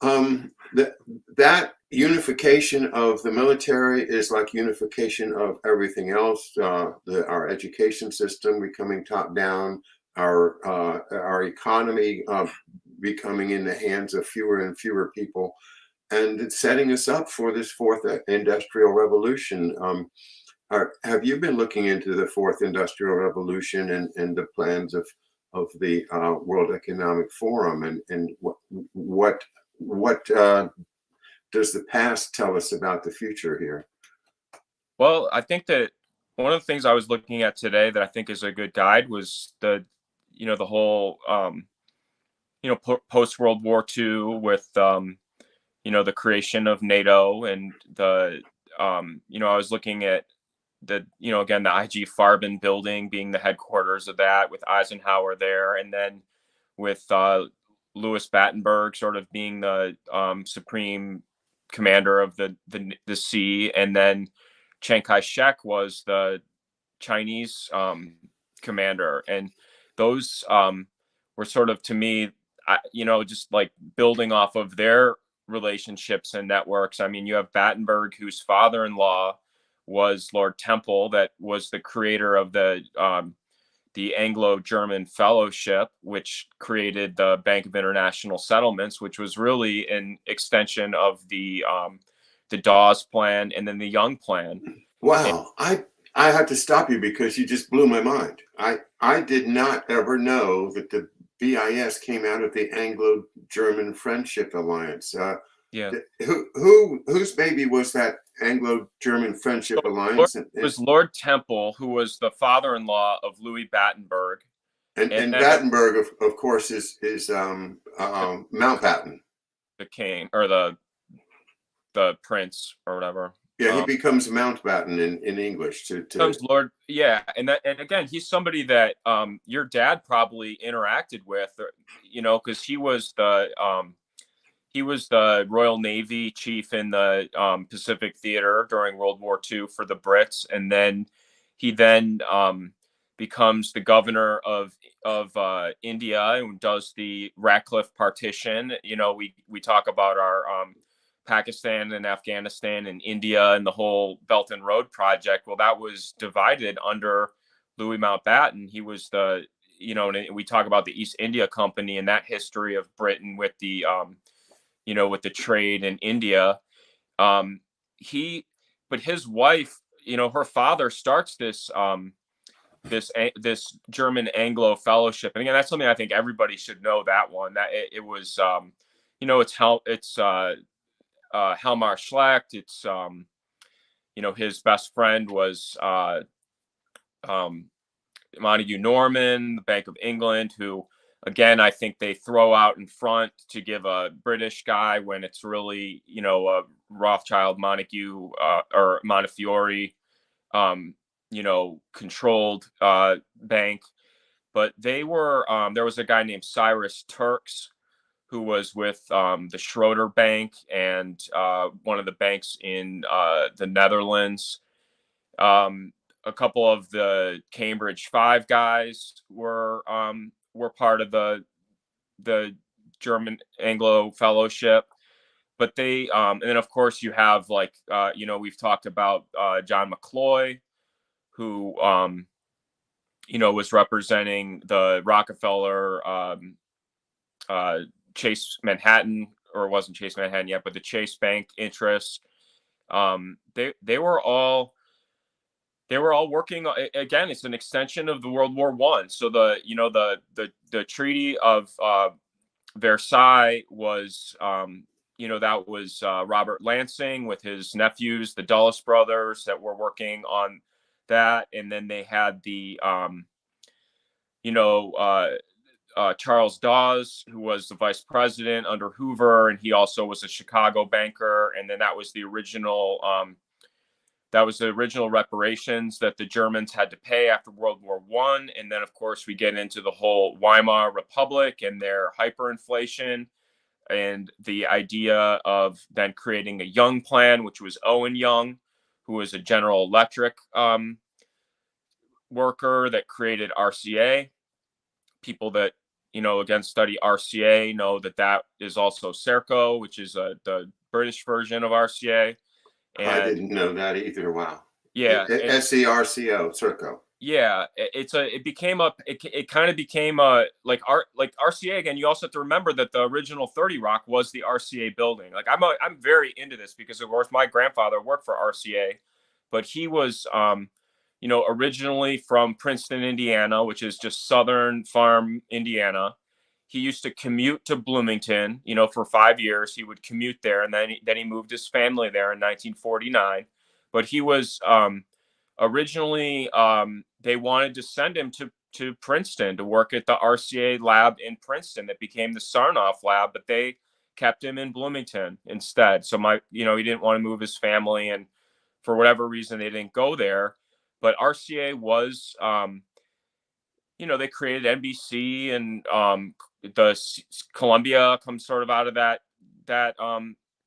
Speaker 1: That unification of the military is like unification of everything else. Our education system becoming top down, our economy becoming in the hands of fewer and fewer people, and it's setting us up for this fourth industrial revolution. Have you been looking into the fourth industrial revolution and the plans of the World Economic Forum, and what does the past tell us about the future here?
Speaker 2: Well, I think that one of the things I was looking at today that I think is a good guide was the whole post World War II with the creation of NATO, and I was looking at again, the IG Farben building being the headquarters of that, with Eisenhower there, and then with Louis Battenberg sort of being the supreme commander of the sea, and then Chiang Kai-shek was the Chinese commander, and those were sort of, to me, just like building off of their relationships and networks. I mean, you have Battenberg, whose father-in-law was Lord Temple, that was the creator of the Anglo-German Fellowship, which created the Bank of International Settlements, which was really an extension of the Dawes Plan and then the Young Plan.
Speaker 1: Wow, I have to stop you because you just blew my mind. I did not ever know that the BIS came out of the Anglo-German Friendship Alliance.
Speaker 2: Yeah.
Speaker 1: Whose baby was that Anglo-German Friendship Alliance?
Speaker 2: It was Lord Temple, who was the father-in-law of Louis Battenberg.
Speaker 1: And Battenberg, of course, is Mountbatten,
Speaker 2: the king, or the prince, or whatever.
Speaker 1: Yeah, he becomes Mountbatten in English.
Speaker 2: Becomes Lord. Yeah, and again, he's somebody that your dad probably interacted with, because he was the Royal Navy chief in the Pacific Theater during World War II for the Brits, and then he becomes the governor of India and does the Ratcliffe Partition. We talk about our Pakistan and Afghanistan and India and the whole Belt and Road Project. Well, that was divided under Louis Mountbatten. He was and we talk about the East India Company and that history of Britain with the with the trade in India. But his wife, her father starts this German Anglo Fellowship, and again, that's something I think everybody should know. That one, that it was, it's Helmar Schlecht. It's his best friend was Montague Norman, the Bank of England, who, again, I think they throw out in front to give a British guy when it's really, a Rothschild, Montague, or Montefiore, controlled bank. But they were, there was a guy named Cyrus Turks who was with the Schroeder Bank and one of the banks in the Netherlands. A couple of the Cambridge Five guys were part of the German Anglo Fellowship, but they and then of course you have we've talked about John McCloy, who was representing the Rockefeller Chase Manhattan, or it wasn't Chase Manhattan yet, but the Chase Bank interests. They were all working. Again, it's an extension of the World War I. So the Treaty of Versailles was that was Robert Lansing with his nephews, the Dulles brothers, that were working on that. And then they had the, Charles Dawes, who was the vice president under Hoover, and he also was a Chicago banker. And then that was the original reparations that the Germans had to pay after World War I. And then, of course, we get into the whole Weimar Republic and their hyperinflation, and the idea of then creating a Young plan, which was Owen Young, who was a General Electric worker that created RCA. People that again study RCA know that is also Serco, which is the British version of RCA.
Speaker 1: And I didn't know that either. Wow.
Speaker 2: Yeah.
Speaker 1: SCRCO, Serco.
Speaker 2: Yeah, it kind of became like RCA again. You also have to remember that the original 30 Rock was the RCA building. Like I'm very into this because of course my grandfather worked for RCA, but he was originally from Princeton, Indiana, which is just southern farm Indiana. He used to commute to Bloomington, for 5 years. He would commute there, and then he moved his family there in 1949. But he was originally they wanted to send him to Princeton to work at the RCA lab in Princeton that became the Sarnoff lab, but they kept him in Bloomington instead. So he didn't want to move his family, and for whatever reason they didn't go there. But RCA was they created NBC, and the Columbia comes sort of out of that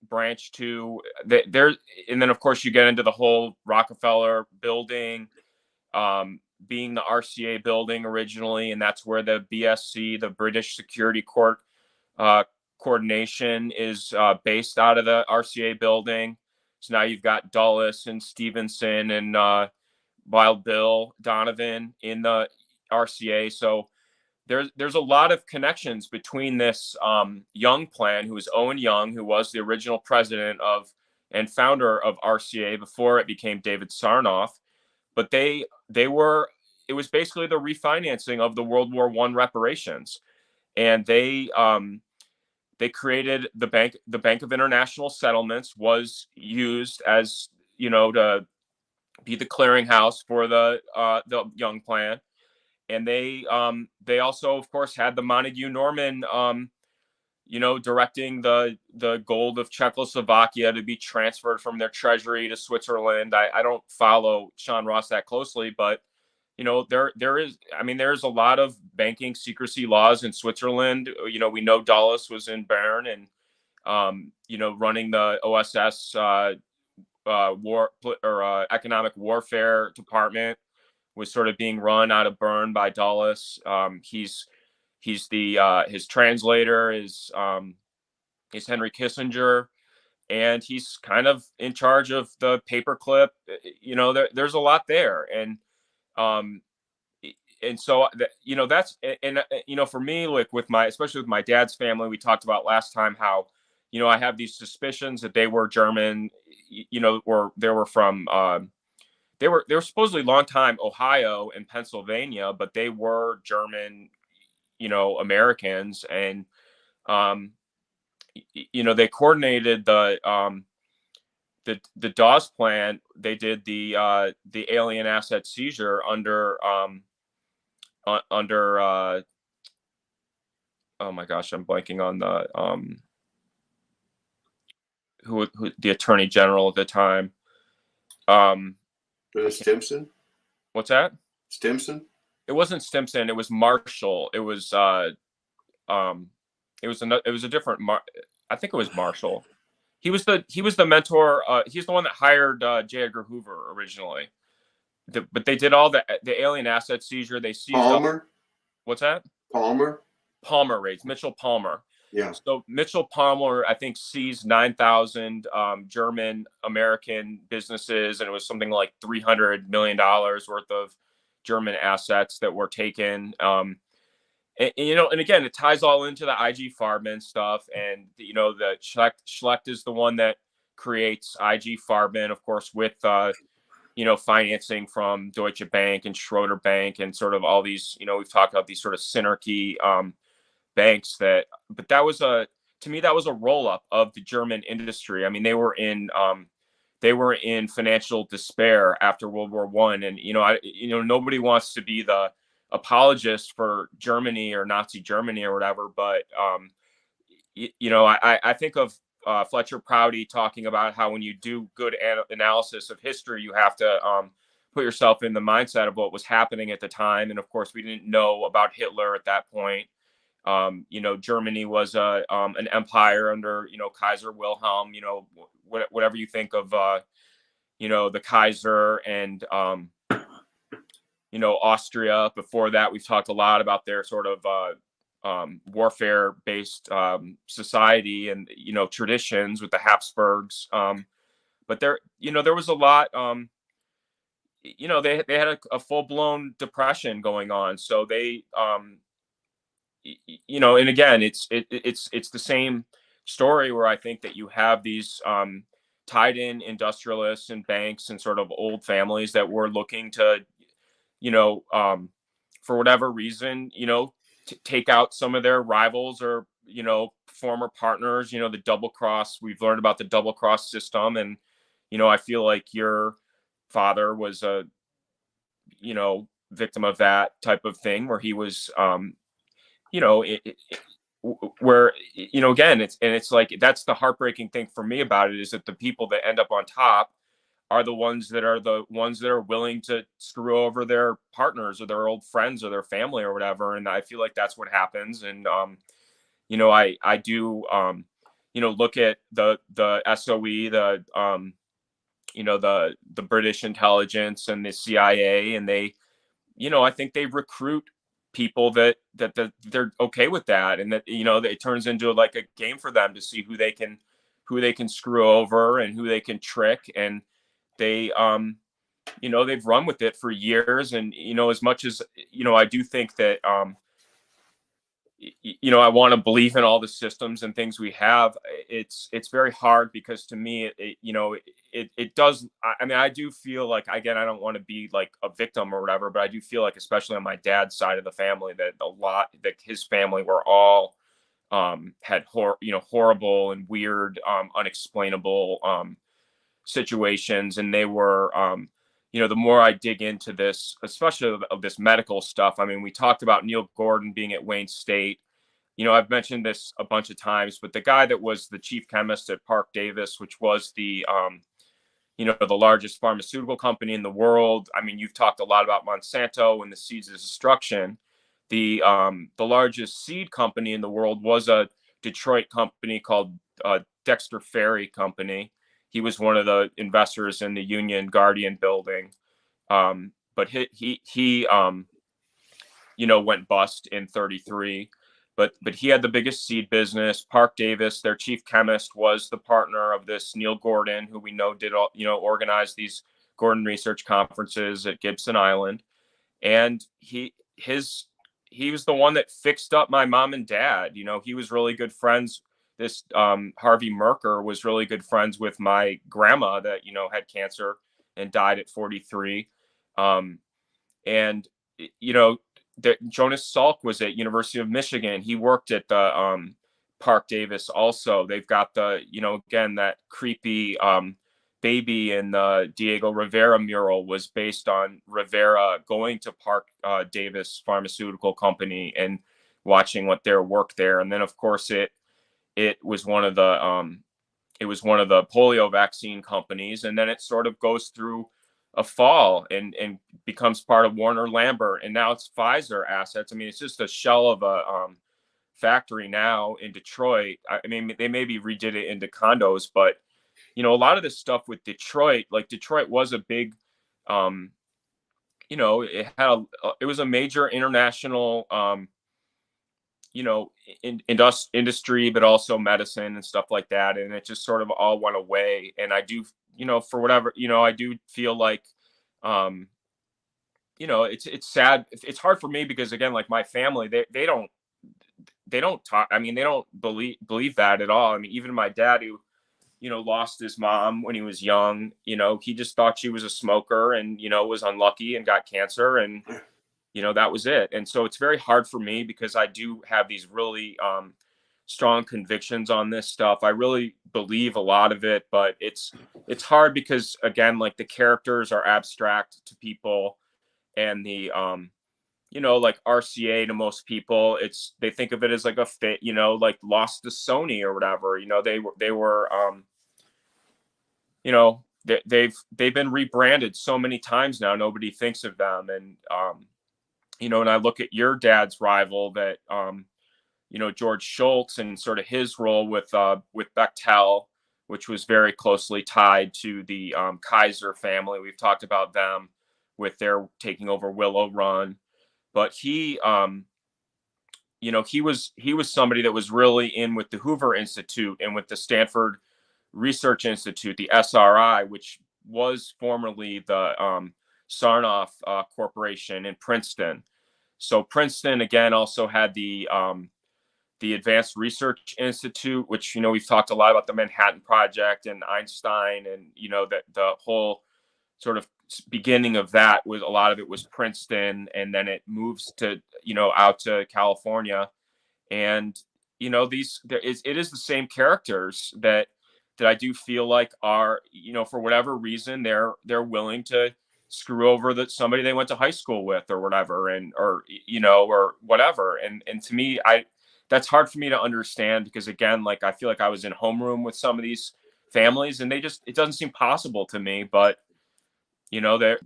Speaker 2: branch too. There, and then of course you get into the whole Rockefeller building being the RCA building originally, and that's where the BSC, the British Security Court coordination, is based out of the RCA building. So now you've got Dulles and Stevenson and Wild Bill Donovan in the RCA. So there's a lot of connections between this Young plan, who is Owen Young, who was the original president of and founder of RCA before it became David Sarnoff. But it was basically the refinancing of the World War I reparations, and they created the bank. The Bank of International Settlements was used as to be the clearinghouse for the Young plan. And they also, of course, had the Montague Norman, directing the gold of Czechoslovakia to be transferred from their treasury to Switzerland. I don't follow Sean Ross that closely, but there's a lot of banking secrecy laws in Switzerland. We know Dulles was in Bern and running the OSS war or economic warfare department was sort of being run out of Bern by Dulles. He's his translator is Henry Kissinger, and he's kind of in charge of the paperclip. There's a lot there, and so that's for me, like especially with my dad's family, we talked about last time how I have these suspicions that they were German, or they were from. They were supposedly long time Ohio and Pennsylvania, but they were German, Americans, and they coordinated the Dawes plan. They did the alien asset seizure under oh my gosh, I'm blanking on the who the attorney general at the time.
Speaker 1: Stimson?
Speaker 2: What's that?
Speaker 1: Stimson?
Speaker 2: It wasn't Stimson. It was Marshall. It was a different. I think it was Marshall. He was the mentor. He's the one that hired J. Edgar Hoover originally. But they did all the alien asset seizure. They seized
Speaker 1: Palmer.
Speaker 2: What's that? Palmer raids. Mitchell Palmer.
Speaker 1: Yeah.
Speaker 2: So Mitchell Palmer, I think, seized 9,000 German American businesses, and it was something like $300 million worth of German assets that were taken. And again, it ties all into the IG Farben stuff, and the Schlecht is the one that creates IG Farben, of course, with financing from Deutsche Bank and Schroeder Bank and sort of all these. We've talked about these sort of synergy banks but that was to me, that was a roll up of the German industry. I mean, they were in financial despair after World War One, and nobody wants to be the apologist for Germany or Nazi Germany or whatever, but I think of Fletcher Prouty talking about how when you do good analysis of history, you have to put yourself in the mindset of what was happening at the time, and of course, we didn't know about Hitler at that point. Germany was an empire under, Kaiser Wilhelm, whatever you think of, the Kaiser and, Austria. Before that, we've talked a lot about their sort of warfare-based society and, traditions with the Habsburgs. But there was a lot, they had a full-blown depression going on. So they, and again, it's the same story where I think that you have these tied in industrialists and banks and sort of old families that were looking to, for whatever reason, take out some of their rivals or, former partners, the double cross. We've learned about the double cross system. And, I feel like your father was a, victim of that type of thing where he was, where again it's like that's the heartbreaking thing for me about it, is that the people that end up on top are the ones that are willing to screw over their partners or their old friends or their family or whatever. And I feel like that's what happens. And I do look at the SOE, the British intelligence and the CIA, and they, I think they recruit people that they're okay with that, and that it turns into like a game for them to see who they can screw over and who they can trick. And they they've run with it for years. And as much as I do think that I want to believe in all the systems and things we have, it's very hard, because to me it does. I mean, I do feel like, again, I don't want to be like a victim or whatever, but I do feel like, especially on my dad's side of the family, that his family were all had horrible and weird, unexplainable situations. And they were the more I dig into this, especially of this medical stuff, I mean, we talked about Neil Gordon being at Wayne State. I've mentioned this a bunch of times, but the guy that was the chief chemist at Park Davis, which was the the largest pharmaceutical company in the world. I mean, you've talked a lot about Monsanto and the seeds of destruction. The largest seed company in the world was a Detroit company called Dexter Ferry Company. He was one of the investors in the Union Guardian building. But he went bust in 1933. But he had the biggest seed business. Park Davis, their chief chemist, was the partner of this Neil Gordon, who we know did organize these Gordon Research Conferences at Gibson Island. And he was the one that fixed up my mom and dad. He was really good friends. This Harvey Merker was really good friends with my grandma that had cancer and died at 43. And Jonas Salk was at University of Michigan. He worked at the Park Davis also. They've got the again, that creepy baby in the Diego Rivera mural was based on Rivera going to Park Davis Pharmaceutical Company and watching what their work there. And then of course it was one of the polio vaccine companies, and then it sort of goes through a fall and becomes part of Warner Lambert, and now it's Pfizer assets. I mean, it's just a shell of a factory now in Detroit. I mean, they maybe redid it into condos, but a lot of this stuff with Detroit, like Detroit was a big, it was a major international industry, but also medicine and stuff like that. And it just sort of all went away. And I do, for whatever, I do feel like, it's sad. It's hard for me because, again, like my family, they don't talk. I mean, they don't believe that at all. I mean, even my dad, who, lost his mom when he was young, he just thought she was a smoker and, was unlucky and got cancer, and that was it. And so it's very hard for me because I do have these really strong convictions on this stuff. I really believe a lot of it, but it's hard because, again, like, the characters are abstract to people, and the like RCA, to most people, they think of it as like a fit, like Lost to Sony or whatever. They were they've been rebranded so many times now, nobody thinks of them. And and I look at your dad's rival, that George Schultz, and sort of his role with Bechtel, which was very closely tied to the Kaiser family. We've talked about them with their taking over Willow Run, but he was somebody that was really in with the Hoover Institute and with the Stanford Research Institute, the SRI, which was formerly the Sarnoff Corporation in Princeton. So Princeton, again, also had the Advanced Research Institute, which, we've talked a lot about the Manhattan Project and Einstein, and, that the whole sort of beginning of that was, a lot of it was Princeton, and then it moves to, out to California. And, it is the same characters that I do feel like are, for whatever reason, they're willing to screw over somebody they went to high school with, or whatever, or whatever. And to me, that's hard for me to understand, because, again, like, I feel like I was in homeroom with some of these families, and it doesn't seem possible to me. But they're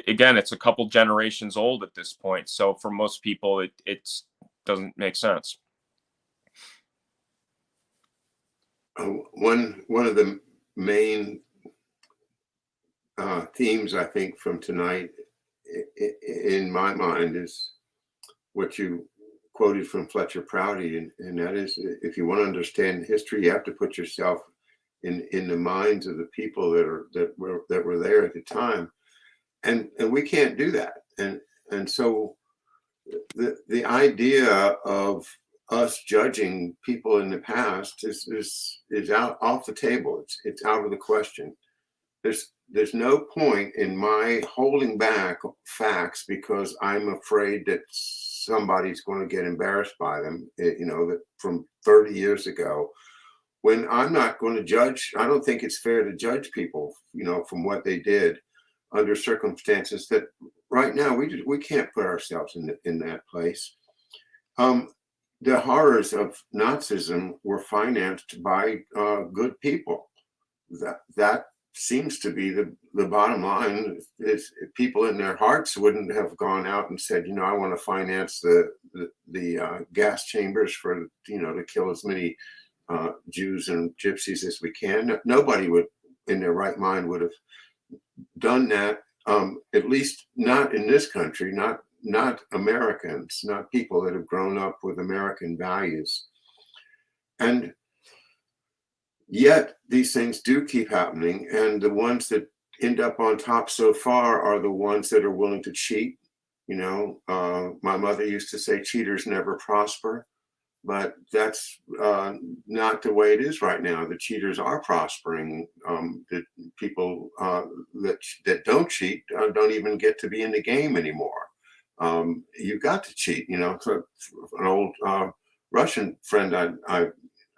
Speaker 2: again, it's a couple generations old at this point, so for most people it doesn't make sense.
Speaker 1: One of the main themes, I think, from tonight, in my mind, is what you quoted from Fletcher Prouty, and that is, if you want to understand history, you have to put yourself in the minds of the people that were there at the time, and we can't do that, and so the idea of us judging people in the past is out off the table. It's out of the question. There's no point in my holding back facts because I'm afraid that somebody's going to get embarrassed by them, that from 30 years ago, when I'm not going to judge. I don't think it's fair to judge people, from what they did under circumstances that right now we can't put ourselves in that place. The horrors of Nazism were financed by good people. That seems to be the bottom line. Is people in their hearts wouldn't have gone out and said, I want to finance the gas chambers for to kill as many Jews and gypsies as we can. Nobody would, in their right mind, would have done that. At least not in this country. Not Americans, not people that have grown up with American values. And yet these things do keep happening, and the ones that end up on top so far are the ones that are willing to cheat. My mother used to say cheaters never prosper, but that's not the way it is right now. The cheaters are prospering. The people that don't cheat don't even get to be in the game anymore. You've got to cheat. So an old Russian friend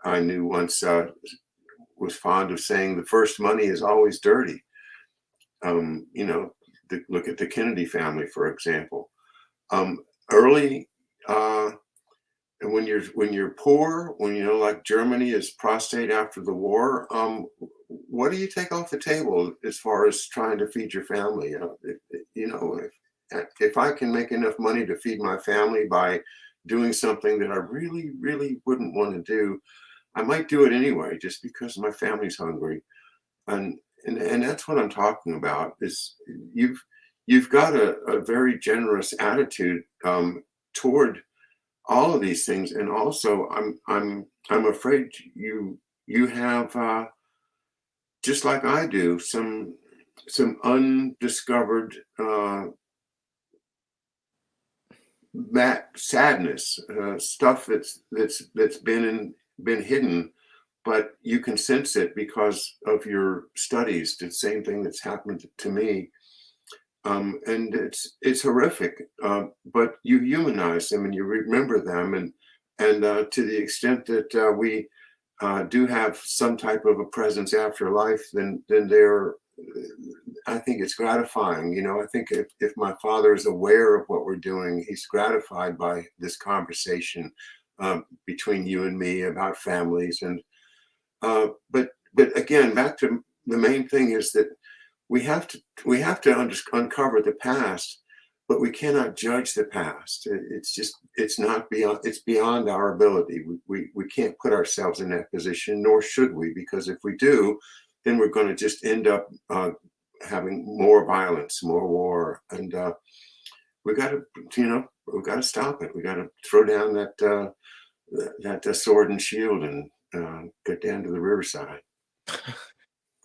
Speaker 1: I knew once was fond of saying the first money is always dirty. Look at the Kennedy family, for example. Early, and when you're poor, like Germany is prostate after the war, what do you take off the table as far as trying to feed your family? If I can make enough money to feed my family by doing something that I really, really wouldn't want to do, I might do it anyway, just because my family's hungry. And that's what I'm talking about. Is you've got a very generous attitude toward all of these things, and also I'm afraid you have just like I do some undiscovered sadness, stuff that's been hidden, but you can sense it because of your studies. The same thing that's happened to me. And it's horrific. But you humanize them and you remember them, and to the extent that we do have some type of a presence after life, then they're. I think it's gratifying. You know, I think if my father is aware of what we're doing, he's gratified by this conversation between you and me about families. And but again, back to the main thing is that we have to uncover the past, but we cannot judge the past. It's just it's beyond our ability. We can't put ourselves in that position, nor should we, because if we do, then we're going to just end up having more violence, more war, and we got to we've got to stop it. We got to throw down that sword and shield and get down to the riverside.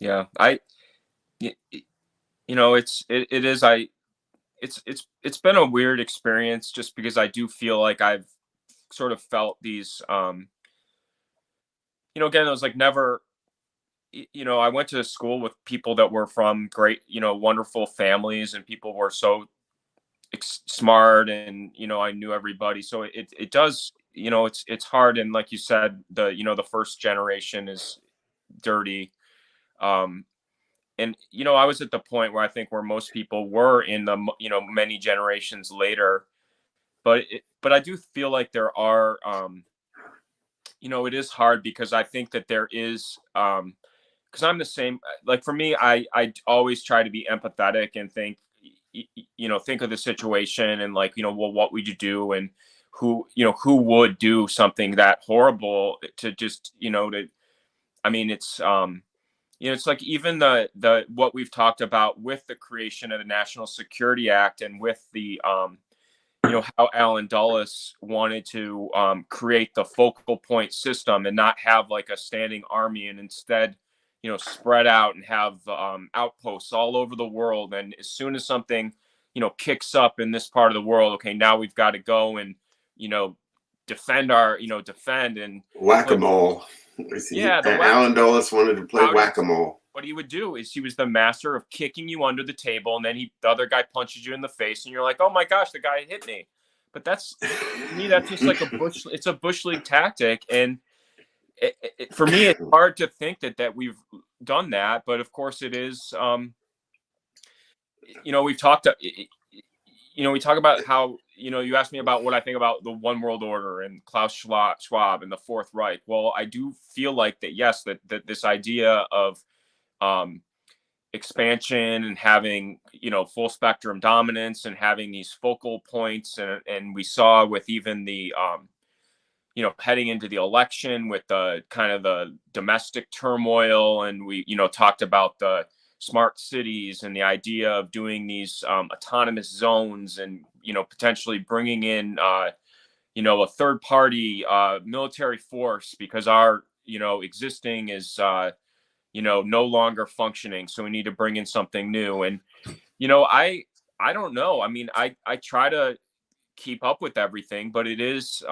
Speaker 2: Yeah, y- y- it's been a weird experience just because I do feel like I've sort of felt these, again, it was like never, I went to school with people that were from great, wonderful families, and people were so smart, and, I knew everybody. So it does, it's hard. And like you said, the first generation is dirty. Um, and I was at the point where I think where most people were in the many generations later, but I do feel like there are it is hard because I think that there is because I'm the same. Like for me, I always try to be empathetic and think think of the situation, and like, well, what would you do, and who would do something that horrible to just to, I mean, it's like even the what we've talked about with the creation of the National Security Act, and with the how Alan Dulles wanted to create the focal point system and not have like a standing army, and instead spread out and have outposts all over the world. And as soon as something kicks up in this part of the world, okay, now we've got to go and defend and
Speaker 1: Whack-a-mole.
Speaker 2: yeah,
Speaker 1: Alan Dulles wanted to play whack-a-mole.
Speaker 2: What he would do is he was the master of kicking you under the table, and then the other guy punches you in the face, and you're like, oh my gosh, the guy hit me. But that's, to me, that's just like it's a bush league tactic. And for me, it's hard to think that we've done that. But of course it is, we've talked, we talk about how, you asked me about what I think about the one world order and Klaus Schwab and the Fourth Reich. Well, I do feel like that, yes, that this idea of expansion and having full spectrum dominance and having these focal points, and we saw with even the heading into the election with the kind of the domestic turmoil, and we talked about the smart cities and the idea of doing these autonomous zones, and potentially bringing in a third party military force, because our existing is no longer functioning, so we need to bring in something new. And I don't know. I mean, I try to keep up with everything, but it is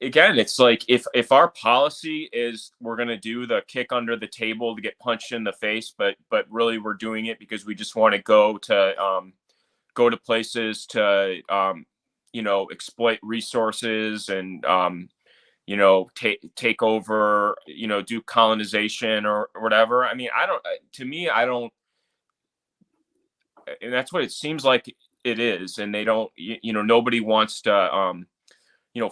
Speaker 2: again, it's like if our policy is we're going to do the kick under the table to get punched in the face, but really we're doing it because we just want to go to places to exploit resources and take over, do colonization or whatever. I mean, I don't, and that's what it seems like it is. And they don't, nobody wants to,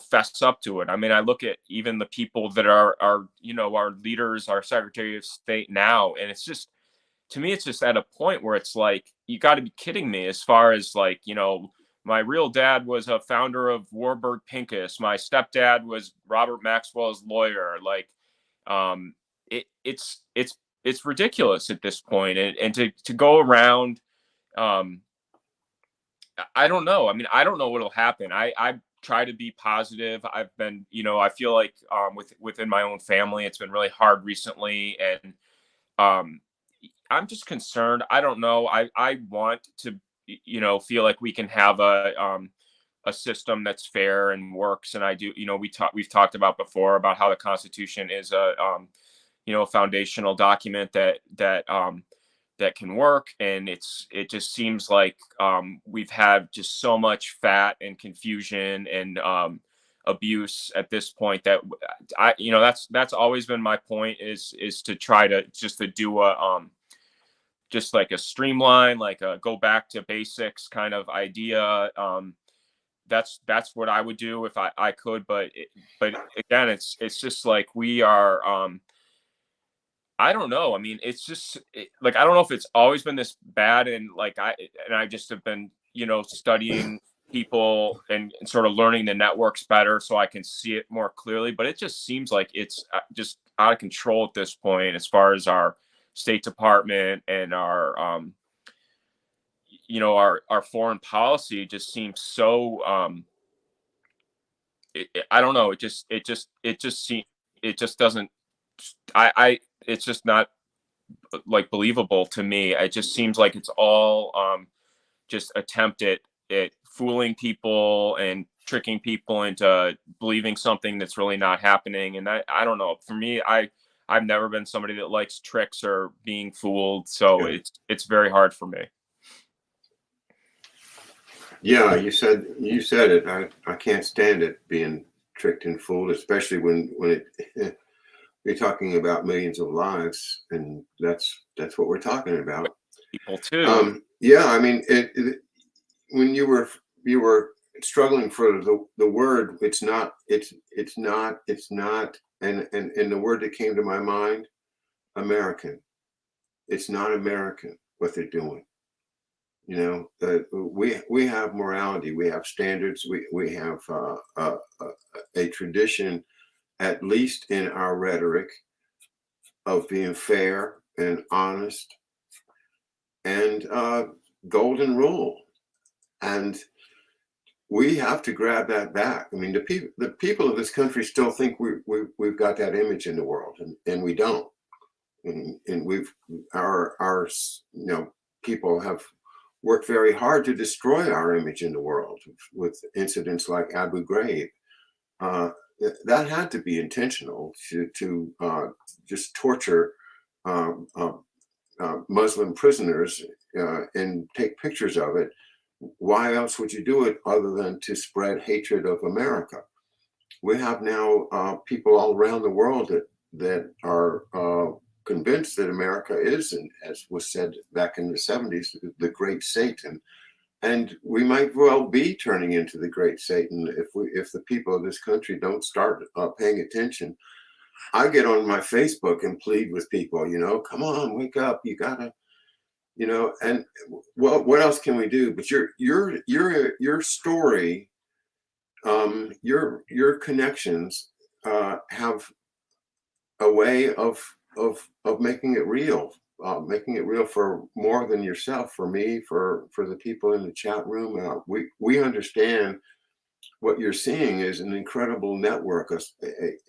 Speaker 2: fess up to it. I mean, I look at even the people that are our leaders, our Secretary of State now, and it's just, to me, it's just at a point where it's like, you got to be kidding me, as far as like, my real dad was a founder of Warburg Pincus. My stepdad was Robert Maxwell's lawyer. Like, it's ridiculous at this point. And to go around, I don't know. I mean, I don't know what'll happen. I try to be positive. I've been, I feel like within my own family, it's been really hard recently, and I'm just concerned. I don't know. I want to, feel like we can have a system that's fair and works. And I do, we've talked about before about how the Constitution is a foundational document that that can work. And it just seems like we've had just so much fat and confusion and abuse at this point that that's always been my point, is to try to just to do a just like a streamline, like a go back to basics kind of idea. That's what I would do if I could, but again, it's just like we are. I don't know. I mean, it's just like I don't know if it's always been this bad, and like I just have been studying people and sort of learning the networks better so I can see it more clearly. But it just seems like it's just out of control at this point as far as our State Department and our our foreign policy just seems so I don't know, it just seems, it just doesn't, it's just not like believable to me. It just seems like it's all just attempt at fooling people and tricking people into believing something that's really not happening. And I don't know, for me, I've never been somebody that likes tricks or being fooled, so it's very hard for me.
Speaker 1: Yeah, you said it. I can't stand it, being tricked and fooled, especially when it you're talking about millions of lives, and that's what we're talking about.
Speaker 2: People too.
Speaker 1: Yeah, I mean, when you were struggling for the word, it's not, and the word that came to my mind, American. It's not American what they're doing. We have morality, we have standards, we have a tradition, at least in our rhetoric, of being fair and honest and golden rule, and we have to grab that back. I mean, the people of this country still think we've got that image in the world, and we don't. And our people have worked very hard to destroy our image in the world with incidents like Abu Ghraib. That had to be intentional to just torture Muslim prisoners and take pictures of it. Why else would you do it other than to spread hatred of America? We have now people all around the world that are convinced that America is, and as was said back in the 70s, the great Satan. And we might well be turning into the great Satan if the people of this country don't start paying attention. I get on my Facebook and plead with people, come on, wake up, you gotta, and well, what else can we do? But your story, your connections have a way of making it real. Making it real for more than yourself, for me, for the people in the chat room. We understand what you're seeing is an incredible network,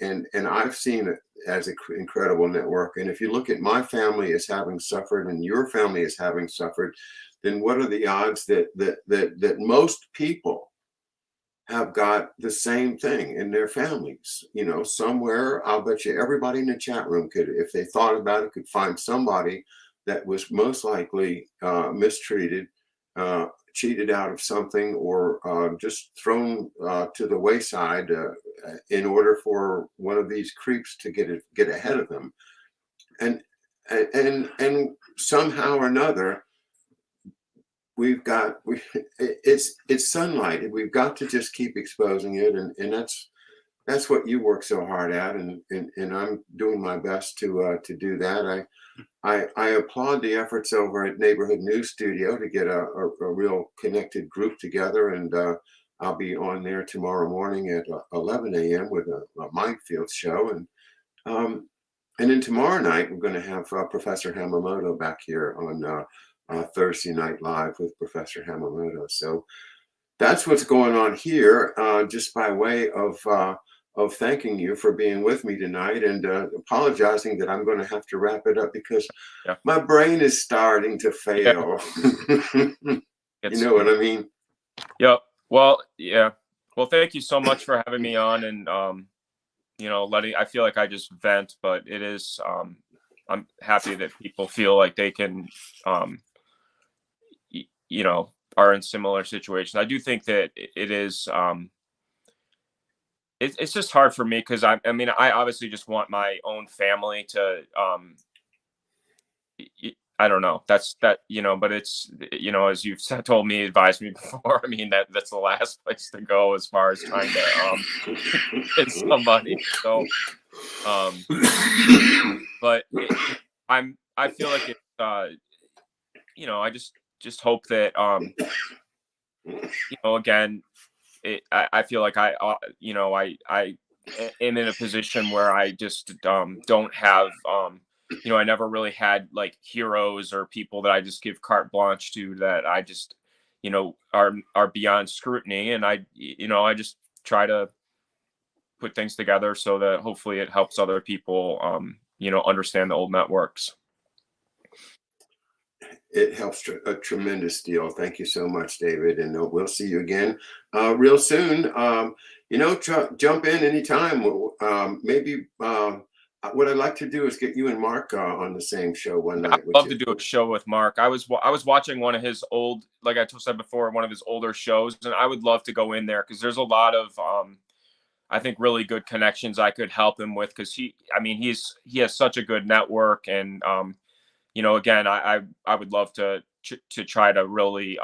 Speaker 1: and I've seen it as an incredible network. And if you look at my family as having suffered and your family as having suffered, then what are the odds that most people have got the same thing in their families? Somewhere, I'll bet you everybody in the chat room could, if they thought about it, could find somebody that was most likely mistreated, cheated out of something, or just thrown to the wayside in order for one of these creeps to get ahead of them. And somehow or another, it's sunlight, and we've got to just keep exposing it, and that's what you work so hard at, and I'm doing my best to do that. I applaud the efforts over at Neighborhood News Studio to get a real connected group together, and I'll be on there tomorrow morning at 11 a.m. with a Minefield show, and then tomorrow night we're going to have Professor Hamamoto back here on Thursday Night Live with Professor Hamamoto. So that's what's going on here, just by way of thanking you for being with me tonight, and apologizing that I'm going to have to wrap it up because my brain is starting to fail. You know what I mean?
Speaker 2: Yep. Well, yeah. Well, thank you so much for having me on, and I feel like I just vent, but it is I'm happy that people feel like they can, are in similar situations. I do think that it is, it's just hard for me because I mean, I obviously just want my own family to, I don't know. That's that, but it's, as you've told me, advised me before. I mean, that's the last place to go as far as trying to get somebody. So, but I feel like it's, I just hope that, again, I feel like I am in a position where I just don't have, I never really had like heroes or people that I just give carte blanche to, that I just, are beyond scrutiny. And I just try to put things together so that hopefully it helps other people, understand the old networks.
Speaker 1: It helps a tremendous deal. Thank you so much, David. And we'll see you again real soon. Jump in anytime. Maybe what I'd like to do is get you and Mark on the same show one night.
Speaker 2: I'd love to do a show with Mark. I was watching one of his old, like I said before, one of his older shows, and I would love to go in there because there's a lot of, I think, really good connections I could help him with, because he has such a good network. And again, I would love to try to really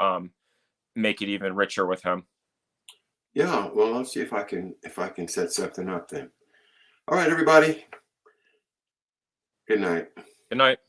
Speaker 2: make it even richer with him.
Speaker 1: Yeah, well, I'll see if I can set something up then. All right, everybody. Good night.
Speaker 2: Good night.